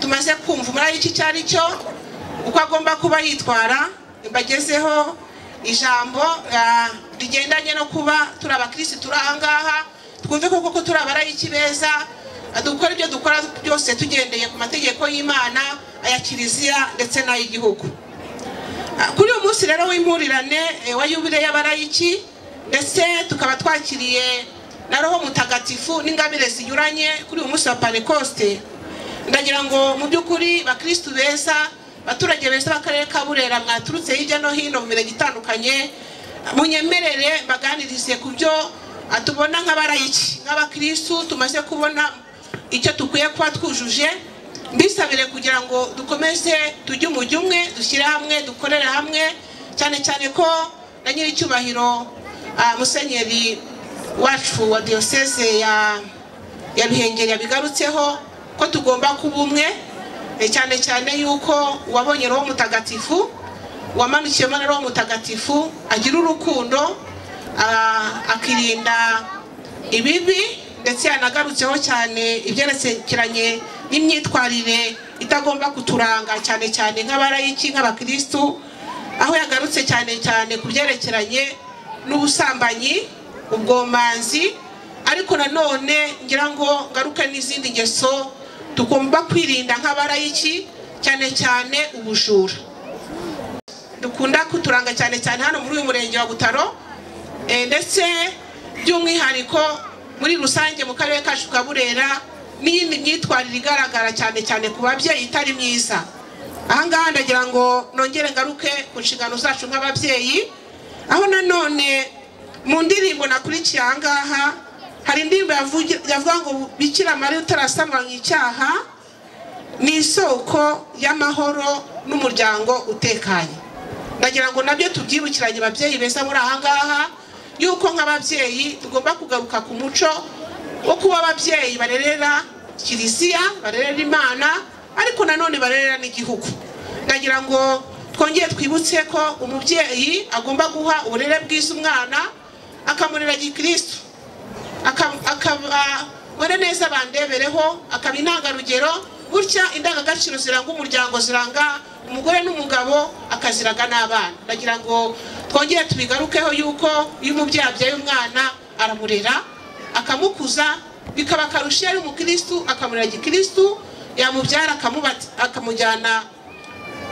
tumaze kumva umurayiki cyari cyo, uko agomba kuba yitwara, mbagezeho ijambo rigendanye no kuba turi abakristo turi ahangaha, twumve koko turi abarayiki beza, dukora ibyo dukora byose tugendeye ku mategeko y'Imana, aya Kiliziya ndetse n'ay'igihugu. Kuri uyu munsi rero w'impurirane wa yubile y'abarayiki, ndetse tukaba twakiriye na Roho Mutagatifu n'ingabire zinyuranye kuri uyu munsi wa Pentecoste. Ndagira ngo mu by'ukuri bakristo beza, baturage beza b'akarere ka Burera mwaturutse hirya no hino mu mirenge itandukanye, munyemerere baganirize ku byo atubona nk'abarayiki, nk'abakristo tumaze kubona icyo tukwiye kuba twujuje. Mbisabire kugira ngo dukomeze tujye umujyi umwe, dushyire hamwe, dukorere hamwe, cyane cyane ko na nyiricyubahiro Musenyeri wacu wa diocese ya Ruhengeri yabigarutseho ko tugomba kuba umwe, cyane cyane yuko wabonye Roho Mutagatifu, wamanukiyemo na Roho Mutagatifu, agira urukundo, akirinda ibibi, ndetse yanagarutseho cyane ibyerekeranye n'imyitwarire itagomba kuturanga cyane cyane nk'abarayiki, nk'abakristo, aho yagarutse cyane cyane ku byerekeranye n'ubusambanyi, ubwomanzi, ariko nanone ngira ngo ngaruke n'izindi ngeso tugomba kwirinda nk'abarayiki, cyane cyane ubujura dukunda kuturanga cyane cyane hano muri uyu murenge wa Butaro, ndetse by'umwihariko muri rusange mu karere kacu ka Burera, n'iyindi myitwarire igaragara cyane cyane ku babyeyi itari myiza. Ahangaha ndagira ngo nongere ngaruke ku nshingano zacu nk'ababyeyi, aho nanone mu ndirimbo nakurikiye ahangaha hari indirimbo yavuga ngo Bikira Mariya utarasamanywe icyaha ni isoko y'amahoro n'umuryango utekanye. Ndagira ngo nabyo tubyibukiranye babyeyi beza muri ahangaha, yuko nk'ababyeyi tugomba kugaruka ku muco wo kuba ababyeyi barerera Kiliziya, barerera Imana, ariko nanone barerera n'igihugu. Ndagira ngo twongere twibutse ko umubyeyi agomba guha uburere bwiza umwana, akamurera gikristo, akabona neza bandebereho, akaba intangarugero, gutya indangagaciro ziranga umuryango, ziranga umugore n'umugabo, akaziraga n'abana. Ndagira ngo twongere tubigarukeho yuko iyo umubyeyi abyaye umwana aramurera, akamukuza, bikaba akarusho ari umukristo akamurera gikristo, yamubyara akamujyana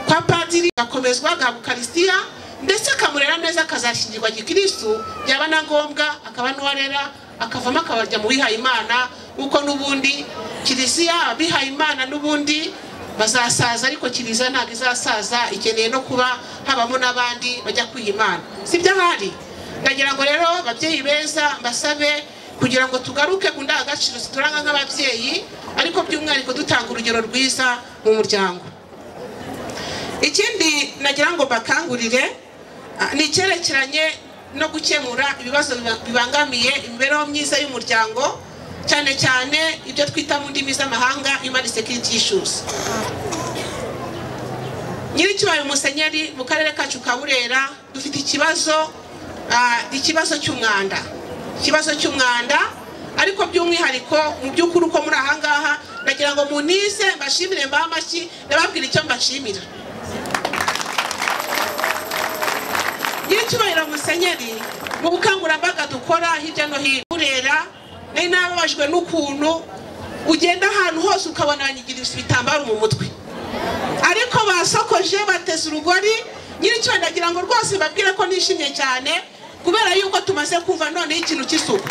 kwa padiri, agakomezwa agahabwa Ukaristiya, ndetse akamurera neza, akazashyingirwa gikristo, byaba na ngombwa akaba n'uwarera, akavamo akabajya mu bihaye Imana, uko n'ubundi Kiliziya abihaye Imana n'ubundi bazasaza, ariko Kiliziya ntabwo izasaza, ikeneye no kuba habamo n'abandi bajya kwiha Imana, sibyo ahari. Ndagira ngo rero ababyeyi beza mbasabe kugira ngo tugaruke ku ndangagaciro zituranga nk'ababyeyi, ariko by'umwihariko dutanga urugero rwiza mu muryango. Ikindi nagira ngo bakangurire ni icyerekeranye no gukemura ibibazo bibangamiye imibereho myiza y'umuryango, cyane cyane ibyo twita mu ndimi z'amahanga human security issues. Nyiricyubahiro Musenyeri, mu karere kacu ka Burera dufite ikibazo cy'umwanda, ariko by'umwihariko mu by'ukuri uko muri ahangaha ndagira ngo munize mbashimire mbaha amashyi, ndababwira icyo mbashimira. Nyiricyubahiro Musenyeri, mu bukangurambaga dukora hirya no hino Burera, nari nababajwe n'ukuntu ugenda ahantu hose ukabona banyigirisha ibitambaro mu mutwe, ariko basokoje bateze urugori. Nyiricyubahiro ndagira ngo rwose babwire ko nishimye cyane, kubera yuko tumaze kumva none ikintu cy'isuku.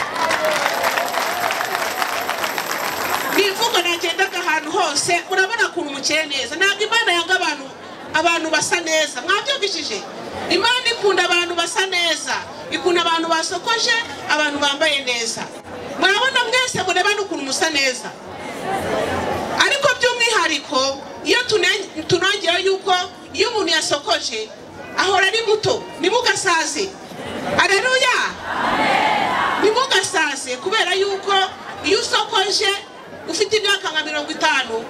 Nivuga nagendaga ahantu hose urabona ukuntu mukeye neza. Ntabwo Imana yanga abantu basa neza, mwabyumvishije? Imana ikunda abantu basa neza, ikunda abantu basokoje, abantu bambaye neza. Murabona mwese mureba n'ukuntu musa neza, ariko by'umwihariko iyo tunongera yuko iyo umuntu yasokoje ahora ari muto, nimugasaze. Haleluya, nimugasaze, kubera yuko iyo usokoje ufite imyaka nka 50,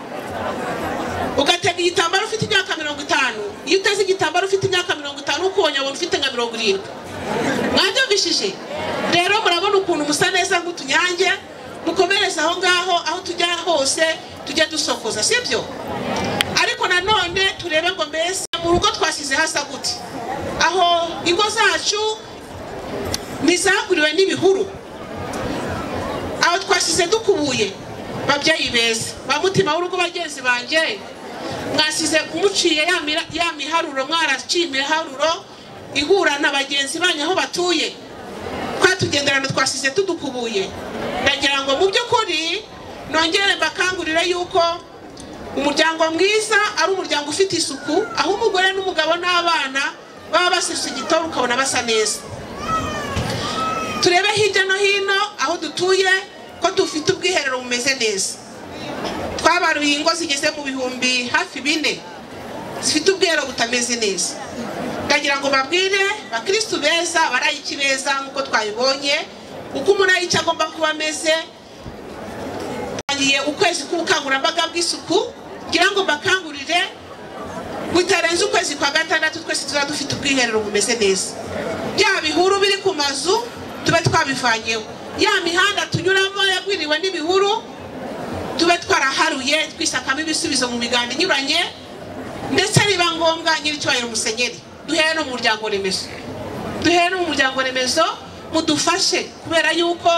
ugatega igitambaro ufite imyaka 50, iyo uteze igitambaro ufite imyaka 50, ukubonye abona ufite nka 70. Mwabyumvishije? Rero murabona ukuntu musa neza nk'utunyange, mukomereza aho ngaho, aho tujya hose tujya dusokoza, sibyo? Ariko nanone turebe ngo mbese mu rugo twasize hasa gute, aho ingo zacu nizaguriwe n'ibihuru, aho twasize dukubuye. Babyeyi beza, ba mutima w'urugo bagenzi banjye, mwasize kumuciye ya miharuro, mwaraciye imiharuro ihura na bagenzi banyu aho batuye, twatugenderano twasize tudukubuye. Ndagira ngo mu by'ukuri nongere bakangurire yuko umuryango mwiza ari umuryango ufite isuku, aho umugore n'umugabo n'abana baba basise igitoro ukabona basa neza. Turebe hirya no hino aho dutuye ko dufite ubwiherero bumeze neza. Twabaruye ingo zigeze mu bihumbi hafi 4 zifite ubwiherero butameze neza. Ndagira ngo babwire bakristo beza, barayiki beza, nkuko twabibonye uko umuntu ari cyagomba kuba ameze. Tangiye ukwezi k'ubukangurambaga bw'isuku, ngira ngo bakangurire butarenze ukwezi kwa gatandatu twese tuzaba dufite ubwiherero bumeze neza. Bya bihuru biri ku mazu tube twabivanyeho, ya mihanda tunyuramo yagwiriwe n'ibihuru tube twaraharuye, twisakamo ibisubizo mu miganda inyuranye, ndetse niba ngombwa Nyiricyubahiro Musenyeri duhere no mu muryango remezo, mudufashe, kubera yuko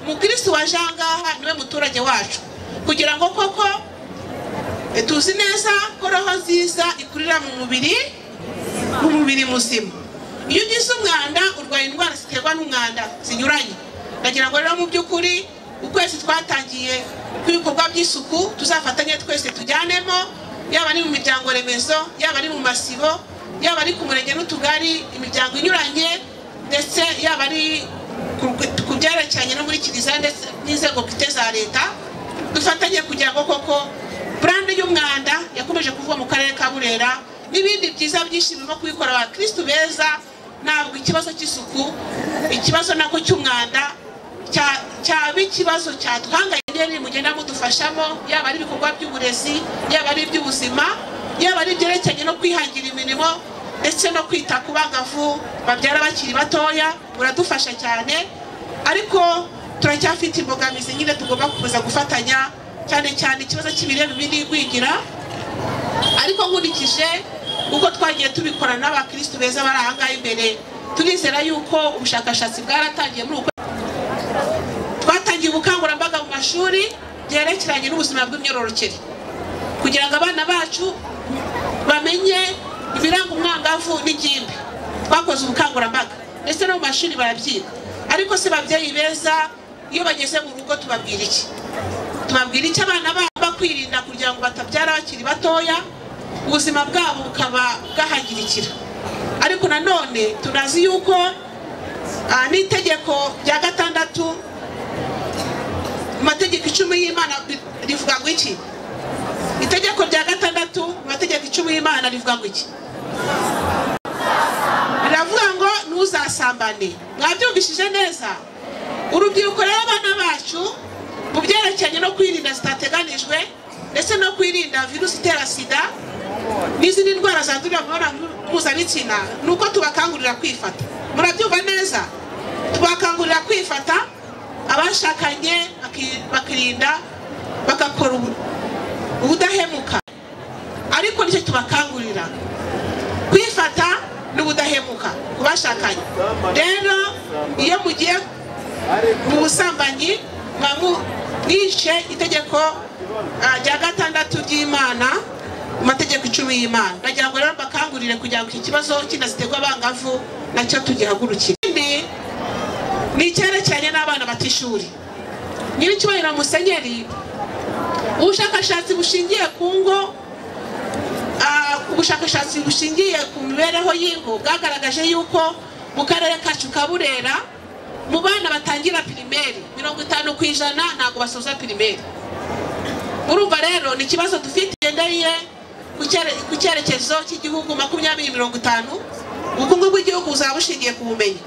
umukristo waje ahangaha niwe muturage wacu, kugira ngo koko tuzi neza ko roho nziza ikurira mu mubiri muzima. Iyo ugize umwanda urwaye indwara ziterwa n'umwanda zinyuranye. Ndagira ngo rero mu by'ukuri ukwezi twatangiye kw'ibikorwa by'isuku tuzafatanye twese tujyanemo, yaba ari mu miryango remezo, yaba ari mu masibo, yaba ari ku murenge n'utugari, imiryango inyuranye, ndetse yaba ari ku byerekeranye no muri Kiliziya ndetse n'inzego bwite za leta, dufatanye kugira ngo koko brand y'umwanda yakomeje kuvuga mu karere ka Burera n'ibindi byiza byinshi birimo kubikora abakristo beza. Ntabwo ikibazo cy'isuku, ikibazo nako cy'umwanda cyaba ikibazo cyatwanganye, mugenda mudufashamo, yaba ari ibikorwa by'uburezi, yaba ari iby'ubuzima, yaba ari ibyerekeranye no kwihangira imirimo, ndetse no kwita ku bangavu babyara bakiri batoya, muradufasha cyane. Ariko turacyafite imbogamizi nyine tugomba kuza gufatanya, cyane cyane ikibazo cy'ibirebe biri kwigira. Ariko nkurikije uko twagiye tubikora n'abakristo beza bari ahangaha imbere, turizera yuko ubushakashatsi bwaratangiye muri uko twatangiye ubukangurambaga mu mashuri byerekeranye n'ubuzima bw'imyororokere. kugira ngo abana bacu bamenye ibiranga umwangavu n'ingimbi. Twakoze ubukangurambaga ndetse no mu mashuri barabyiga, ariko se babyeyi beza iyo bageze mu rugo tubabwira iki? Tubabwira iki abana baba kwirinda kugira ngo batabyara bakiri batoya, ubuzima bwabo bukaba bwahagirikira. Ariko nanone tunazi yuko n'itegeko rya 6 mategeko 10 y'Imana rivuga ngo iki? Itegeko rya 6 mategeko 10 y'Imana rivuga ngo iki? Biravuga ngo ntuzasambane. Mwabyumvishije neza? Urubyiruko rero abana bacu mu byerekeranye no kwirinda zitateganijwe ndetse no kwirinda virusi itera sida n'izindi ndwara zandurira mu mibonano mpuzabitsina, nuko tubakangurira kwifata. Murabyumva neza? Tubakangurira kwifata, abashakanye bakirinda bagakora ubudahemuka. Ariko nicyo tubakangurira, kwifata n'ubudahemuka kubashakanye. Rero iyo mugiye mu busambanyi mwishe itegeko rya 6 ry'Imana, amategeko 10 y'Imana. Ndagira ngo rero bakangurire kugira ngo iki kibazo kinaziterwa abangavu nacyo tugihagurukire. Ni cyerekeranye n'abana batishuri. Nyiricyubahiro Musenyeri, ubushakashatsi bushingiye ku ngo, ubushakashatsi bushingiye ku mibereho y'ingo bwagaragaje yuko mu karere kacu ka Burera mu bana batangira primaire 50% ntago basoza primaire. Urumva rero ni kibazo dufite ndeye ku cyerekezo cy'igihugu 2050. Ubukungu bw'igihugu uzabushingiye ku bumenyi.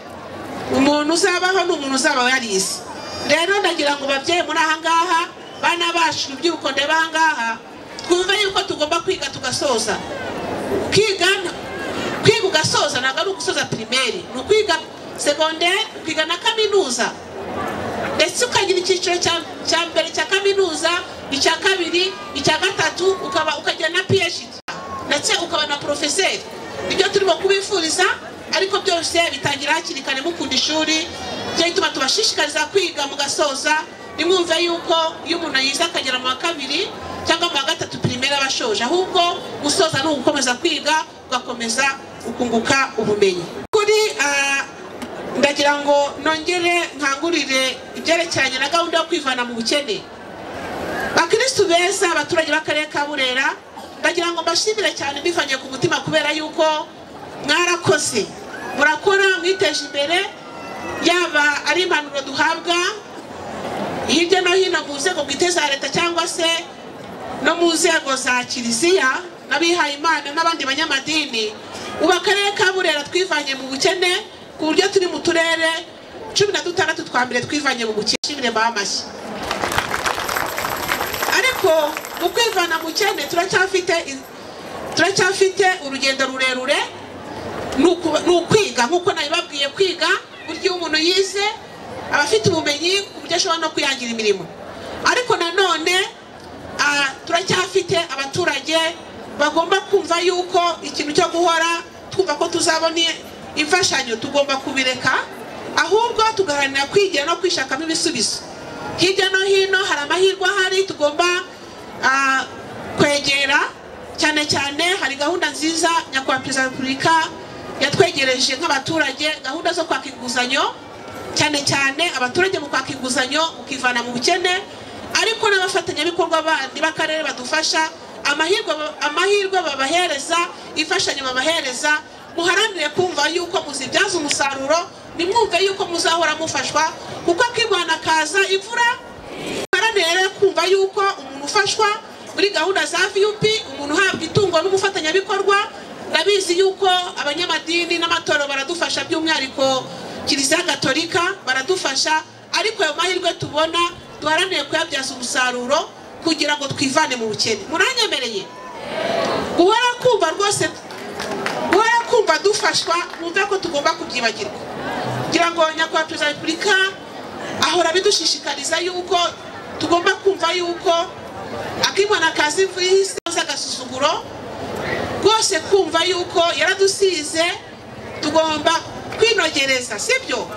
Umuntu uzabaho n'umuntu uzaba yarize. Rero ndagira ngo babyeyi muri aha ngaha, bana bacu by'uko ndeba aha ngaha, twumve yuko tugomba kwiga tugasoza. Kwiga ugasoza ntabwo ari ugusoza primaire, ni ukwiga secondaire, ukiga na kaminuza, ndetse ukagira icyiciro cya mbere cya kaminuza, icya kabiri, icya gatatu, ukagira na PhD, ndetse ukaba na professeur. Ibyo turimo kubifuriza, ariko byose bitangira hakiri kare mukunda ishuri. Byo bituma tubashishikariza kwiga mugasoza. Nimwumve yuko iyo umuntu yize akagera mu wa 2 cyangwa mu wa 3 primaire abashoje, ahubwo gusoza no gukomeza kwiga, ugakomeza ukunguka ubumenyi. Kuri ndagira ngo nongere nkangurire ibyerekeranye na gahunda yo kwivana mu bukene. Bakristo beza, abaturage b'akarere ka Burera, ndagira ngo mbashimire cyane bivanye ku mutima, kubera yuko mwarakoze, murakora, mwiteje imbere, yaba ari impanuro duhabwa hirya no hino mu nzego bwite za leta cyangwa se no mu nzego za kiliziya n'abihaye Imana n'abandi banyamadini. Ubu akarere ka Burera twivanye mu bukene ku buryo turi mu turere 16 twa mbere twivanye mu bukene. Shimire bamashyi. Ariko mu kwivana mu bukene turacyafite urugendo rurerure. Nukwiga nkuko nabibabwiye, kwiga buryo umuntu yize abafite ubumenyi ku buryo ashobora no kwihangira imirimo. Ariko nanone turacyafite abaturage bagomba kumva yuko ikintu cyo guhora twumva ko tuzabona imfashanyo tugomba kubireka, ahubwo tugaharanira kwigira no kwishakamo ibisubizo. Hirya no hino hari amahirwe ahari tugomba kwegera, cyane cyane hari gahunda nziza Nyakubahwa Perezida wa Repubulika yatwegereje nk'abaturage, gahunda zo kwaka inguzanyo, cyane cyane abaturage mu kwaka inguzanyo ukivana mu bukene, ariko n'abafatanyabikorwa bandi b'akarere badufasha, amahirwe babahereza, imfashanyo babahereza. Muharanire kumva yuko muzibyaza umusaruro, nimwumve yuko muzahora mufashwa, kuko akimana kaza imvura. Muharanire kumva yuko umuntu ufashwa muri gahunda za VUP, umuntu uhabwa itungo n'umufatanyabikorwa. Ndabizi yuko abanyamadini n'amatorero baradufasha, by'umwihariko Kiliziya Gatolika baradufasha, ariko ayo mahirwe tubona duharanire kuyabyaza umusaruro kugira ngo twivane mu bukene. Muranyemereye guhora kumva rwose, guhora kumva dufashwa, mwumve ko tugomba kubyibagirwa. Kugira ngo Nyakubahwa Perezida wa Repubulika ahora bidushishikariza yuko tugomba kumva yuko akimana kazi imvura agasuzuguro rwose, kumva yuko yaradusize, tugomba kwinogereza, sibyo?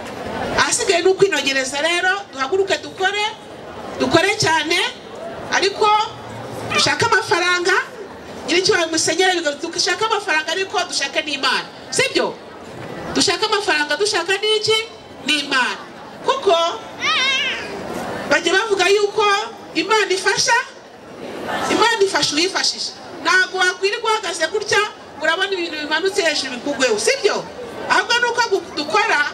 Ahasigaye no kwinogereza rero duhaguruke dukore cyane, ariko dushaka amafaranga, nyiricyubahiro musenyeri dushaka amafaranga ariko dushaka n'Imana, sibyo? Dushaka amafaranga dushaka n'iki? N'Imana. Kuko bajye bavuga yuko Imana ifasha uyifashije. Ntabwo wakwirirwa uhagaze gutya urabona ibintu bimanutse hejuru bikugweho, sibyo? Ahubwo nuko dukora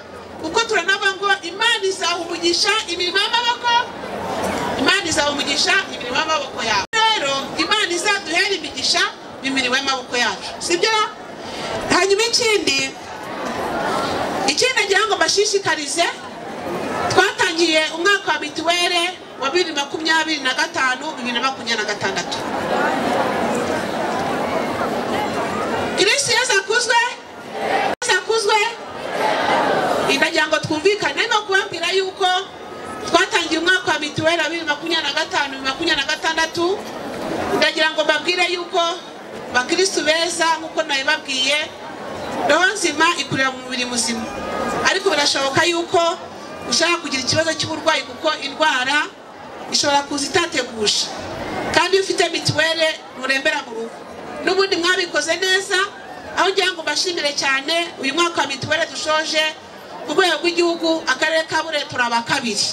uko turanaba ngo Imana izaha umugisha imirimo y'amaboko, Imana izaha umugisha imirimo y'amaboko yawe. Rero Imana izaduhera imigisha imirimo y'amaboko yacu, sibyo? Hanyuma ikindi nagira ngo bashishikarize, twatangiye umwaka wa mituweli wa 2025-2026. Kristo yazakuzwe. Ndagira ngo twumvikane no kubabwira yuko twatangiye umwaka wa mituweli wa 2025-2026. Ndagira ngo babwire yuko bakristo beza nkuko nabibabwiye, roho nzima ikurira mu mubiri muzima. Ariko birashoboka yuko ushaka kugira ikibazo cy'uburwayi kuko indwara ishobora kuza itategusha, kandi ufite mituweli murembera mu rugo. N'ubundi mwabikoze neza, aho ngira ngo bashimire cyane uyu mwaka wa mituweli dushoje ku rwego rw'igihugu. Akarere ka Burera turaba kabiri,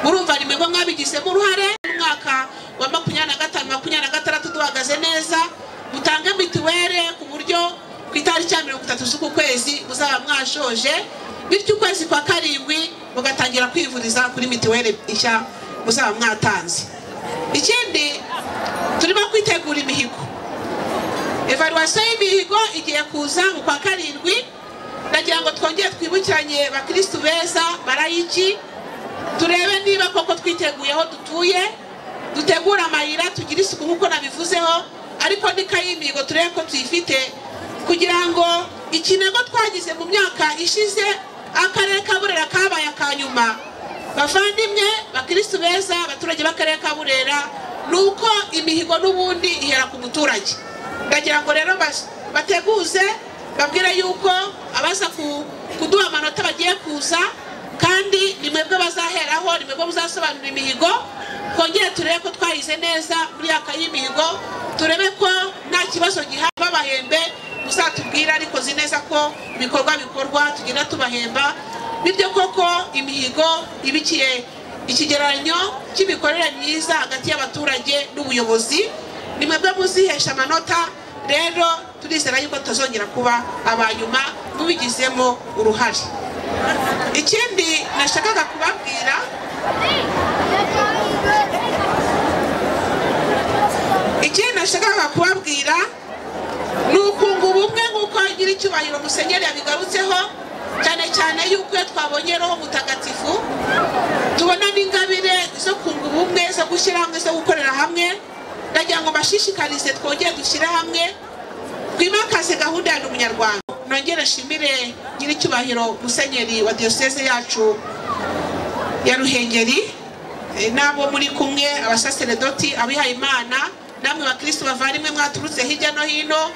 murumva ni mwebwe mwabigizemo uruhare. Umwaka wa 2025-2026 duhagaze neza, mutange mituweli ku buryo ku itariki ya 30 z'uku kwezi muzaba mwashoje, bityo ukwezi kwa karindwi mugatangira kwivuriza kuri mituweli ishya muzaba mwatanze. Ikindi turimo kwitegura imihigo, evaluation y'imihigo igiye kuza mu kwa karindwi. Ndagira ngo twongere twibukiranye bakristo beza barayiki, turebe niba koko twiteguye aho dutuye, dutegura amayira, tugira isuku nkuko nabivuzeho, ariko n'ikayimihigo turebe ko tuyifite, kugira ngo ikinego twagize mu myaka ishize akarere ka Burera kabaye akanyuma. Bavandimwe bakristo beza, abaturage b'akarere ka Burera, nuko imihigo n'ubundi ihera ku muturage. Ndagira ngo rero bateguze, babwire yuko abaza kuduha amanota bagiye kuza, kandi ni mwebwe bazaheraho, ni mwebwe muzasobanura imihigo. Kongere turebe ko twahize neza muri aka y'imihigo, turebe ko nta kibazo gihaba. Bahembe muzatubwira, ariko zi neza ko ibikorwa bikorwa tugenda tubahemba, bityo koko imihigo ibikiye ikigereranyo cy'imikorere myiza hagati y'abaturage n'ubuyobozi. Ni mwebwe muzihesha amanota, rero turizera yuko tuzongera kuba abanyuma mubigizemo uruhare. Ikindi nashakaga kubabwira, nukunga ubumwe nk'uko nyiricyubahiro musenyeri yabigarutseho, cyane cyane yuko twabonye roho mutagatifu, tubona n'ingabire zo kunga ubumwe, zo gushyira hamwe, zo gukorera hamwe. Ndagira ngo bashishikarize twongere dushyire hamwe, twimakaze gahunda ya Umunyarwanda. Nongere nshimire nyiricyubahiro musenyeri wa diocese yacu ya Ruhengeri, nabo muri kumwe, abasaseredoti, abihaye Imana, namwe bakristo bavandimwe mwaturutse hirya no hino,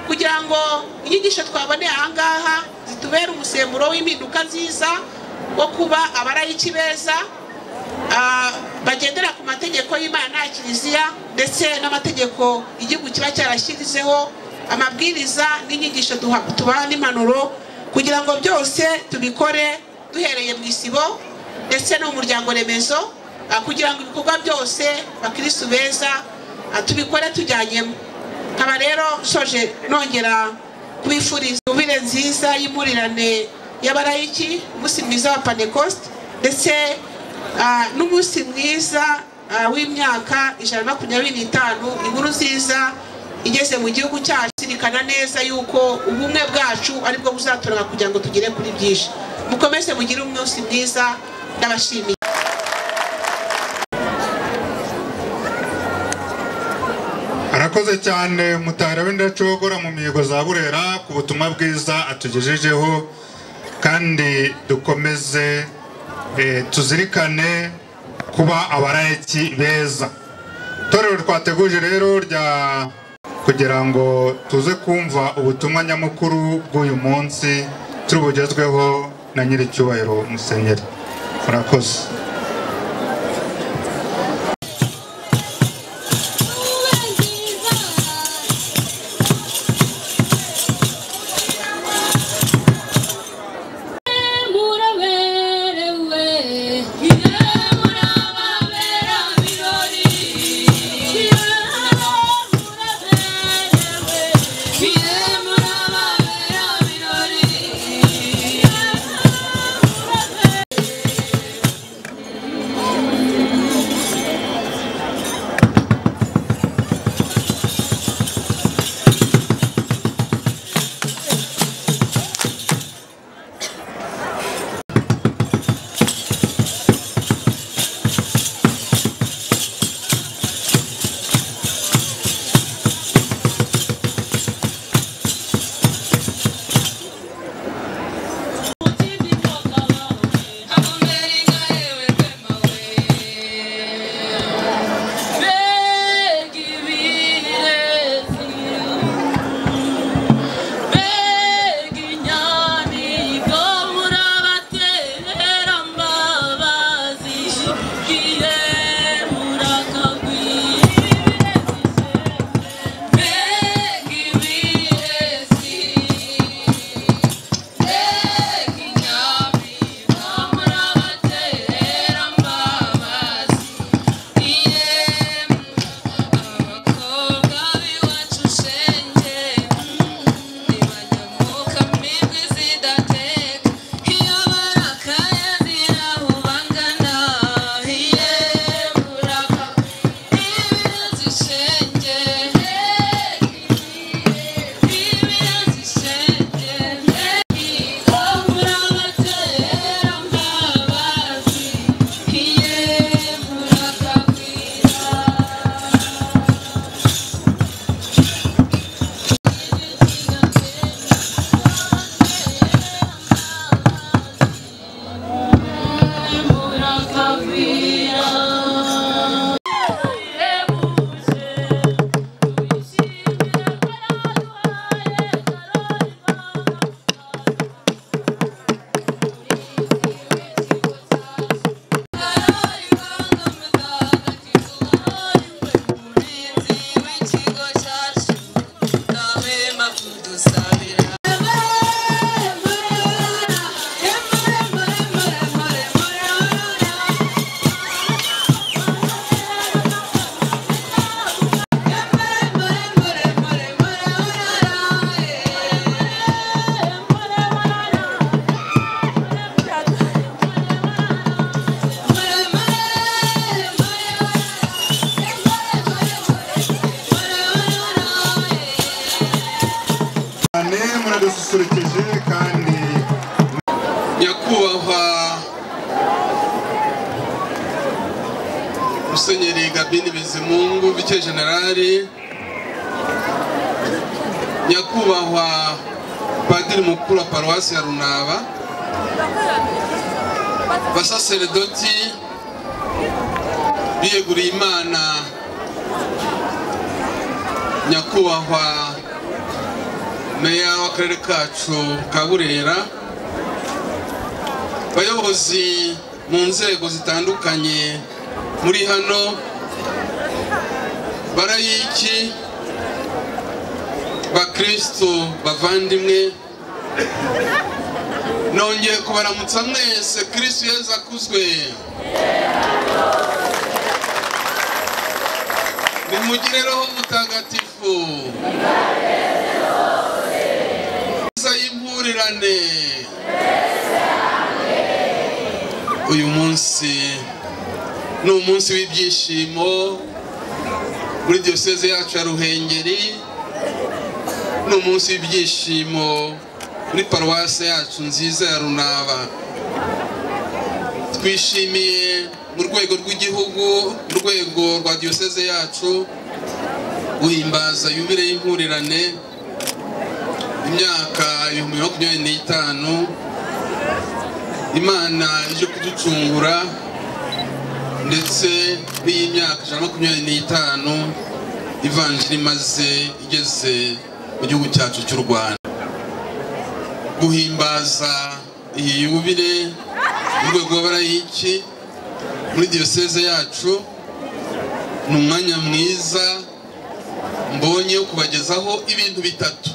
kugira ngo inyigisho twaboneye ahangaha zitubere umusemburo w'impinduka nziza wo kuba abarayiki beza, bagendera ku mategeko y'Imana ya Kiliziya, ndetse n'amategeko igihugu kiba cyarashyizeho, amabwiriza n'inyigisho tubaha n'impanuro, kugira ngo byose tubikore duhereye mu isibo ndetse no mu muryango remezo, kugira ngo ibikorwa byose bakristo beza tubikore tujyanyemo. Nkaba rero soje nongera kubifuriza ubire nziza y'impurirane y'abarayiki, umunsi mwiza wa Pentecost, ndetse n'umunsi mwiza w'imyaka 125 inkuru nziza igeze mu gihugu cyacu. Sirikana neza yuko ubumwe bwacu aribwo buzaturanga kugira ngo tugere kuri byinshi. Mukomeze mugire umunsi mwiza, ndabashimiye. Arakoze cyane Mutahira w'Indacogora mu mihigo za Burera ku butumwa bwiza atugejejeho, kandi dukomeze tuzirikane kuba abarayiki beza. Torero twateguje rero rya kugira ngo tuze kumva ubutumwa nyamukuru bw'uyu munsi turubugezweho na nyiricyubahiro musenyeri. Murakoze. mudukurikije kandi nyakubahwa Musenyeri Gabini Bizimungu Vice Generali, nyakubahwa Padiri mukuru wa Paruwasi ya Runaba, basaseredoti biyeguriye Imana, nyakubahwa meya w'akarere kacu ka Burera, bayobozi mu nzego zitandukanye muri hano, barayiki, bakristo bavandimwe, nongeye kubaramutsa mwese. Kristo Yesu akuzwe. Nimugire Roho Mutagatifu y'impurirane. Uyu munsi ni umunsi w'ibyishimo muri diyoseze yacu ya Ruhengeri, ni umunsi w'ibyishimo muri paruwase yacu nziza ya Runaba. Twishimiye mu rwego rw'igihugu, mu rwego rwa diyoseze yacu, guhimbaza yubile y'impurirane imyaka 2025 Imana ije kuducungura, ndetse n'iyi myaka 125 ivanjiri maze igeze mu gihugu cyacu cy'u Rwanda. Guhimbaza iyi yubile mu rwego rw'abarayiki muri diyoseze yacu ni umwanya mwiza mbonye wo kubagezaho ibintu bitatu.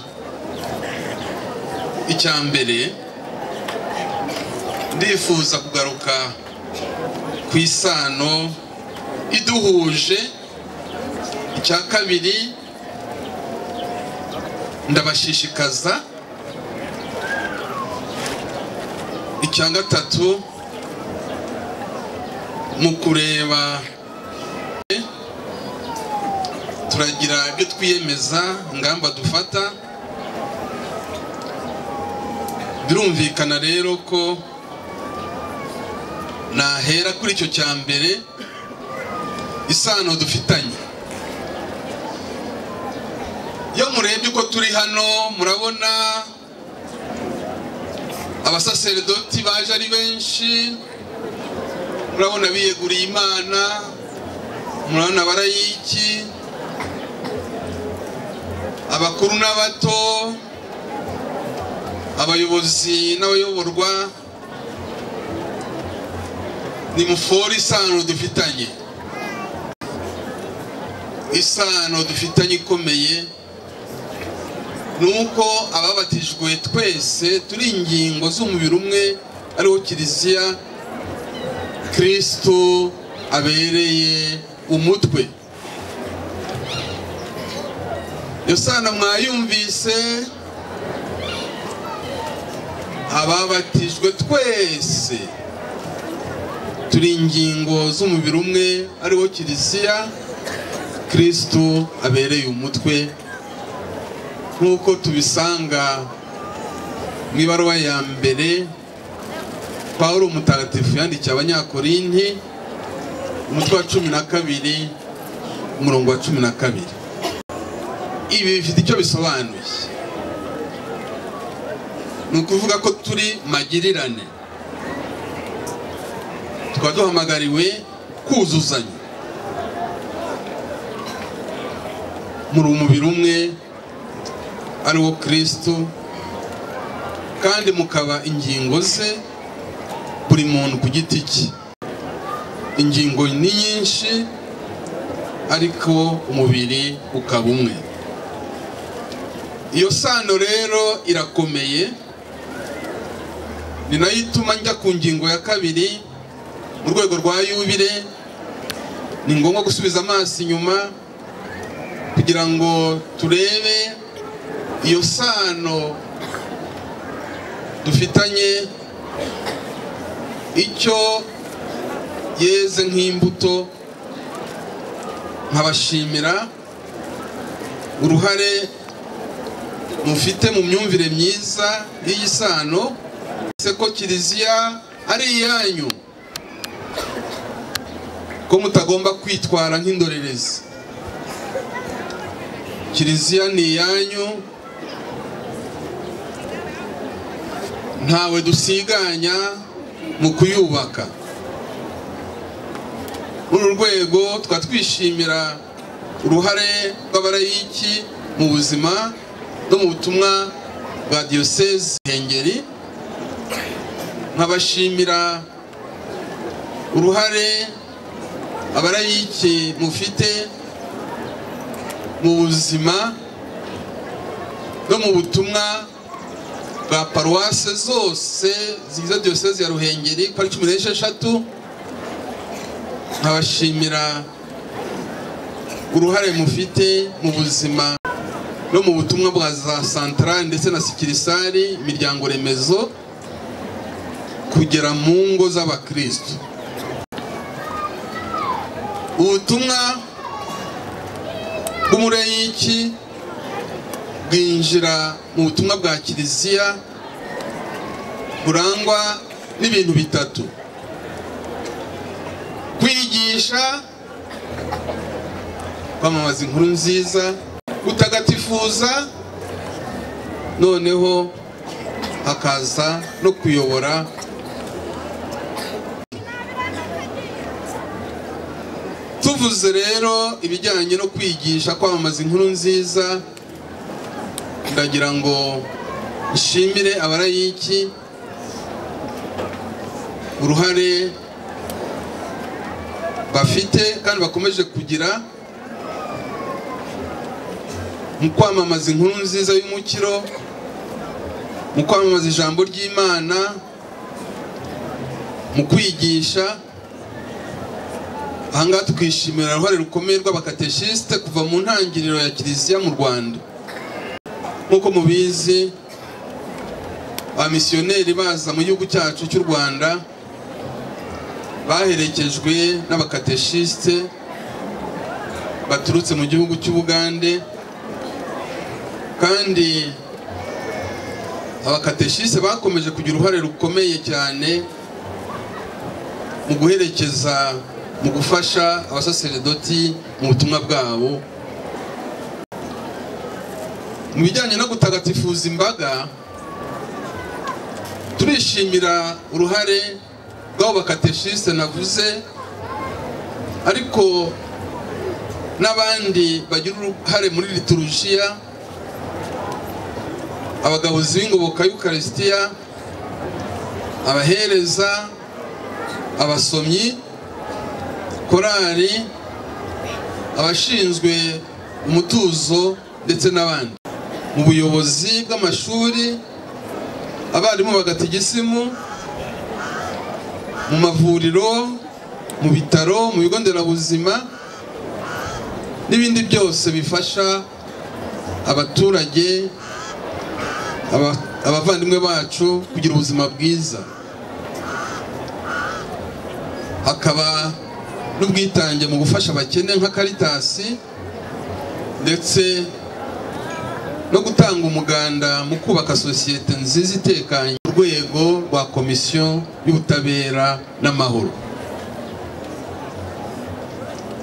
Icya mbere, ndifuza kugaruka ku isano iduhuje. Icya kabiri, ndabashishikaza. Icya gatatu, mu kureba turagira ibyo twiyemeza, ingamba dufata. Birumvikana rero ko nahera kuri icyo cya mbere, isano dufitanye. Iyo murebye uko turi hano, murabona abasaseredoti baje ari benshi, murabona biyeguriye Imana, murabona barayiki, abakuru n'abato, abayobozi n'abayoborwa. Ni mufori isano dufitanye, isano dufitanye ikomeye. Nuko ababatijwe twese turi ingingo z'umubiri umwe, ariwo Kiliziya Kristo abereye umutwe. Iyo sano mwayumvise, ababatijwe twese turi ingingo z'umubiri umwe, ariwo Kiliziya Kristo abereye umutwe, nk'uko tubisanga mu ibaruwa ya mbere Pawulo Mutagatifu yandikiye Abanyakorinti, umutwe wa 12 umurongo wa 12. Ibi bifite icyo bisobanuye. Ni ukuvuga ko turi magirirane, tukaba duhamagariwe kuzuzanya muri umubiri umwe, ariwo Kristo, kandi mukaba ingingo ze, buri muntu ku giti cye. Ingingo ni nyinshi, ariko umubiri ukaba umwe. Iyo sano rero irakomeye, ni nayo ituma njya ku ngingo ya kabiri. Mu rwego rwa yubile ni ngombwa gusubiza amaso inyuma kugira ngo turebe iyo sano dufitanye icyo yeze nk'imbuto. Nkabashimira uruhare mufite mu myumvire myiza y'isano se ko kiliziya ari iyanyu, ko mutagomba kwitwara nk'indorerezi. Kiliziya ni iyanyu, ntawe dusiganya mu kuyubaka. Muri uru rwego twatwishimira uruhare rw'abarayiki mu buzima no mu butumwa bwa Diocese Ruhengeri. Nkabashimira uruhare abarayiki mufite mu buzima no mu butumwa bwa paruwase zose zigize Diocese ya Ruhengeri ko ari 16. Nkabashimira uruhare mufite mu buzima no mu butumwa bwa za Centrale ndetse na Sikirisari, imiryango remezo, kugera mu ngo z'abakristo. Ubutumwa bw'umurayiki bwinjira mu butumwa bwa Kiliziya burangwa n'ibintu bitatu: kwigisha, kwamamaza inkuru nziza, gutagatifuza, noneho hakaza no kuyobora. Tuvuze rero ibijyanye no kwigisha, kwamamaza inkuru nziza, ndagira ngo nshimire abarayiki uruhare bafite kandi bakomeje kugira mu kwamamaza inkuru nziza y'umukiro, mu kwamamaza ijambo ry'Imana, mu kwigisha. Ahangaha twishimira uruhare rukomeye rw'abakateshiste kuva mu ntangiriro ya Kiliziya mu Rwanda. Nk'uko mubizi, abamisiyoneri baza mu gihugu cyacu cy'u Rwanda baherekejwe n'abakateshiste baturutse mu gihugu cy'Ubugande, kandi abakateshiste bakomeje kugira uruhare rukomeye cyane mu guherekeza, mu gufasha abasaseredoti mu butumwa bwabo. Mu bijyanye no gutagatifuza imbaga, turishimira uruhare bw'abo bakateshiste navuze, ariko n'abandi bagira uruhare muri liturujia, abagabuzi b'ingoboka y'Eucharistia, abahereza, abasomyi, korali, abashinzwe umutuzo ndetse n'abandi. Mu buyobozi bw'amashuri, abarimu bagatigisimu, mu mavuriro, mu bitaro, mu bigo nderabuzima n'ibindi byose bifasha abaturage, abavandimwe bacu kugira ubuzima bwiza. Hakaba n'ubwitange mu gufasha abakene nka Caritas, ndetse no gutanga umuganda mu kubaka sosiyete nziza itekanye ku rwego rwa komisiyo y'ubutabera n'amahoro.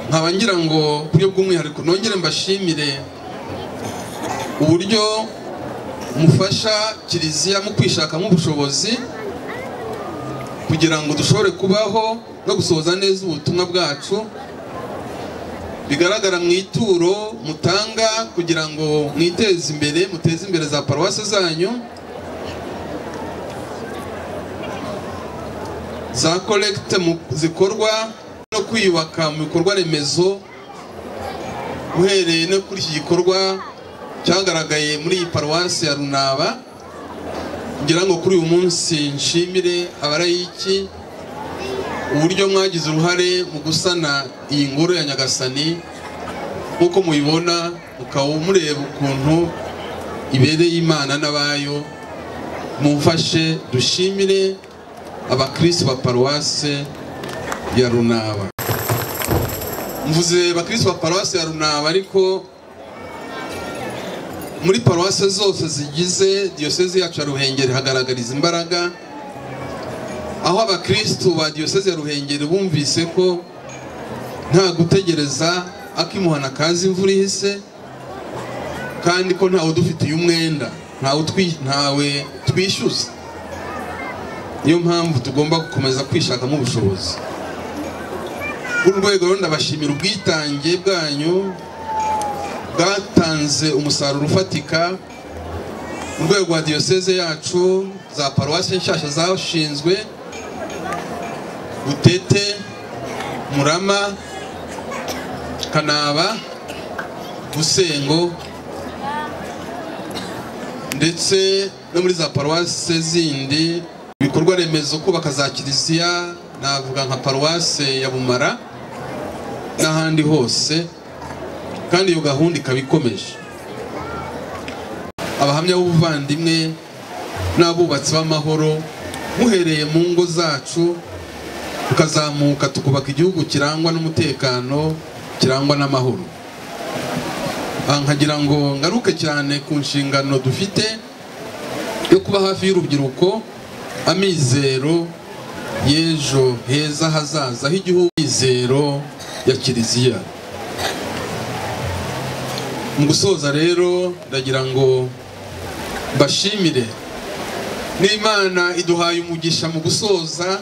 Nkaba ngira ngo buryo bw'umwihariko nongere mbashimire uburyo mufasha Kiliziya mu kwishakamo ubushobozi kugira ngo dushobore kubaho no gusohoza neza ubutumwa bwacu. Bigaragara mu ituro mutanga kugira ngo mwiteze imbere, muteze imbere za paruwase zanyu, za collecte zikorwa no kwiyubaka mu bikorwa remezo. Uhereye no kuri iki gikorwa cyagaragaye muri iyi paruwase ya Runaba, ngira ngo kuri uyu munsi nshimire abarayiki uburyo mwagize uruhare mu gusana iyi ngoro ya Nyagasani. Nk'uko mubibona, mukaba mureba ukuntu ibereye Imana n'abayo. Mumfashe dushimire abakristo ba paruwase ya Runaba. Mvuze abakristo ba paruwase ya Runaba, ariko muri paruwase zose zigize diyoseze yacu ya Ruhengeri hagaragariza imbaraga, aho abakristo ba diyoseze ya Ruhengeri bumvise ko nta gutegereza akimuhana kazi imvura ihise, kandi ko ntawe dufitiye umwenda, ntawe twishyuza. Niyo mpamvu tugomba gukomeza kwishakamo ubushobozi. Kuri rwego rero ndabashimira ubwitange bwanyu bwatanze umusaruro ufatika. Urwego rwa diyoseze yacu, za paruwasi nshyashya zashinzwe, Butete, Murama, Kanaba, Busengo, ndetse no muri za paruwase zindi, ibikorwa remezo kubaka za kiliziya, navuga nka paruwase ya Bumara n'ahandi hose, kandi iyo gahunda ikaba ikomeje. Abahamya b'ubuvandimwe n'abubatsi b'amahoro, muhereye mu ngo zacu tukazamuka tukubaka igihugu kirangwa n'umutekano, kirangwa n'amahoro. Nkagira ngo ngaruke cyane ku nshingano dufite yo kuba hafi y'urubyiruko, amizero y'ejo heza hazaza h'igihugu, amizero ya kiliziya. Mu gusoza rero ndagira ngo bashimire n'Imana iduhaye umugisha mu gusoza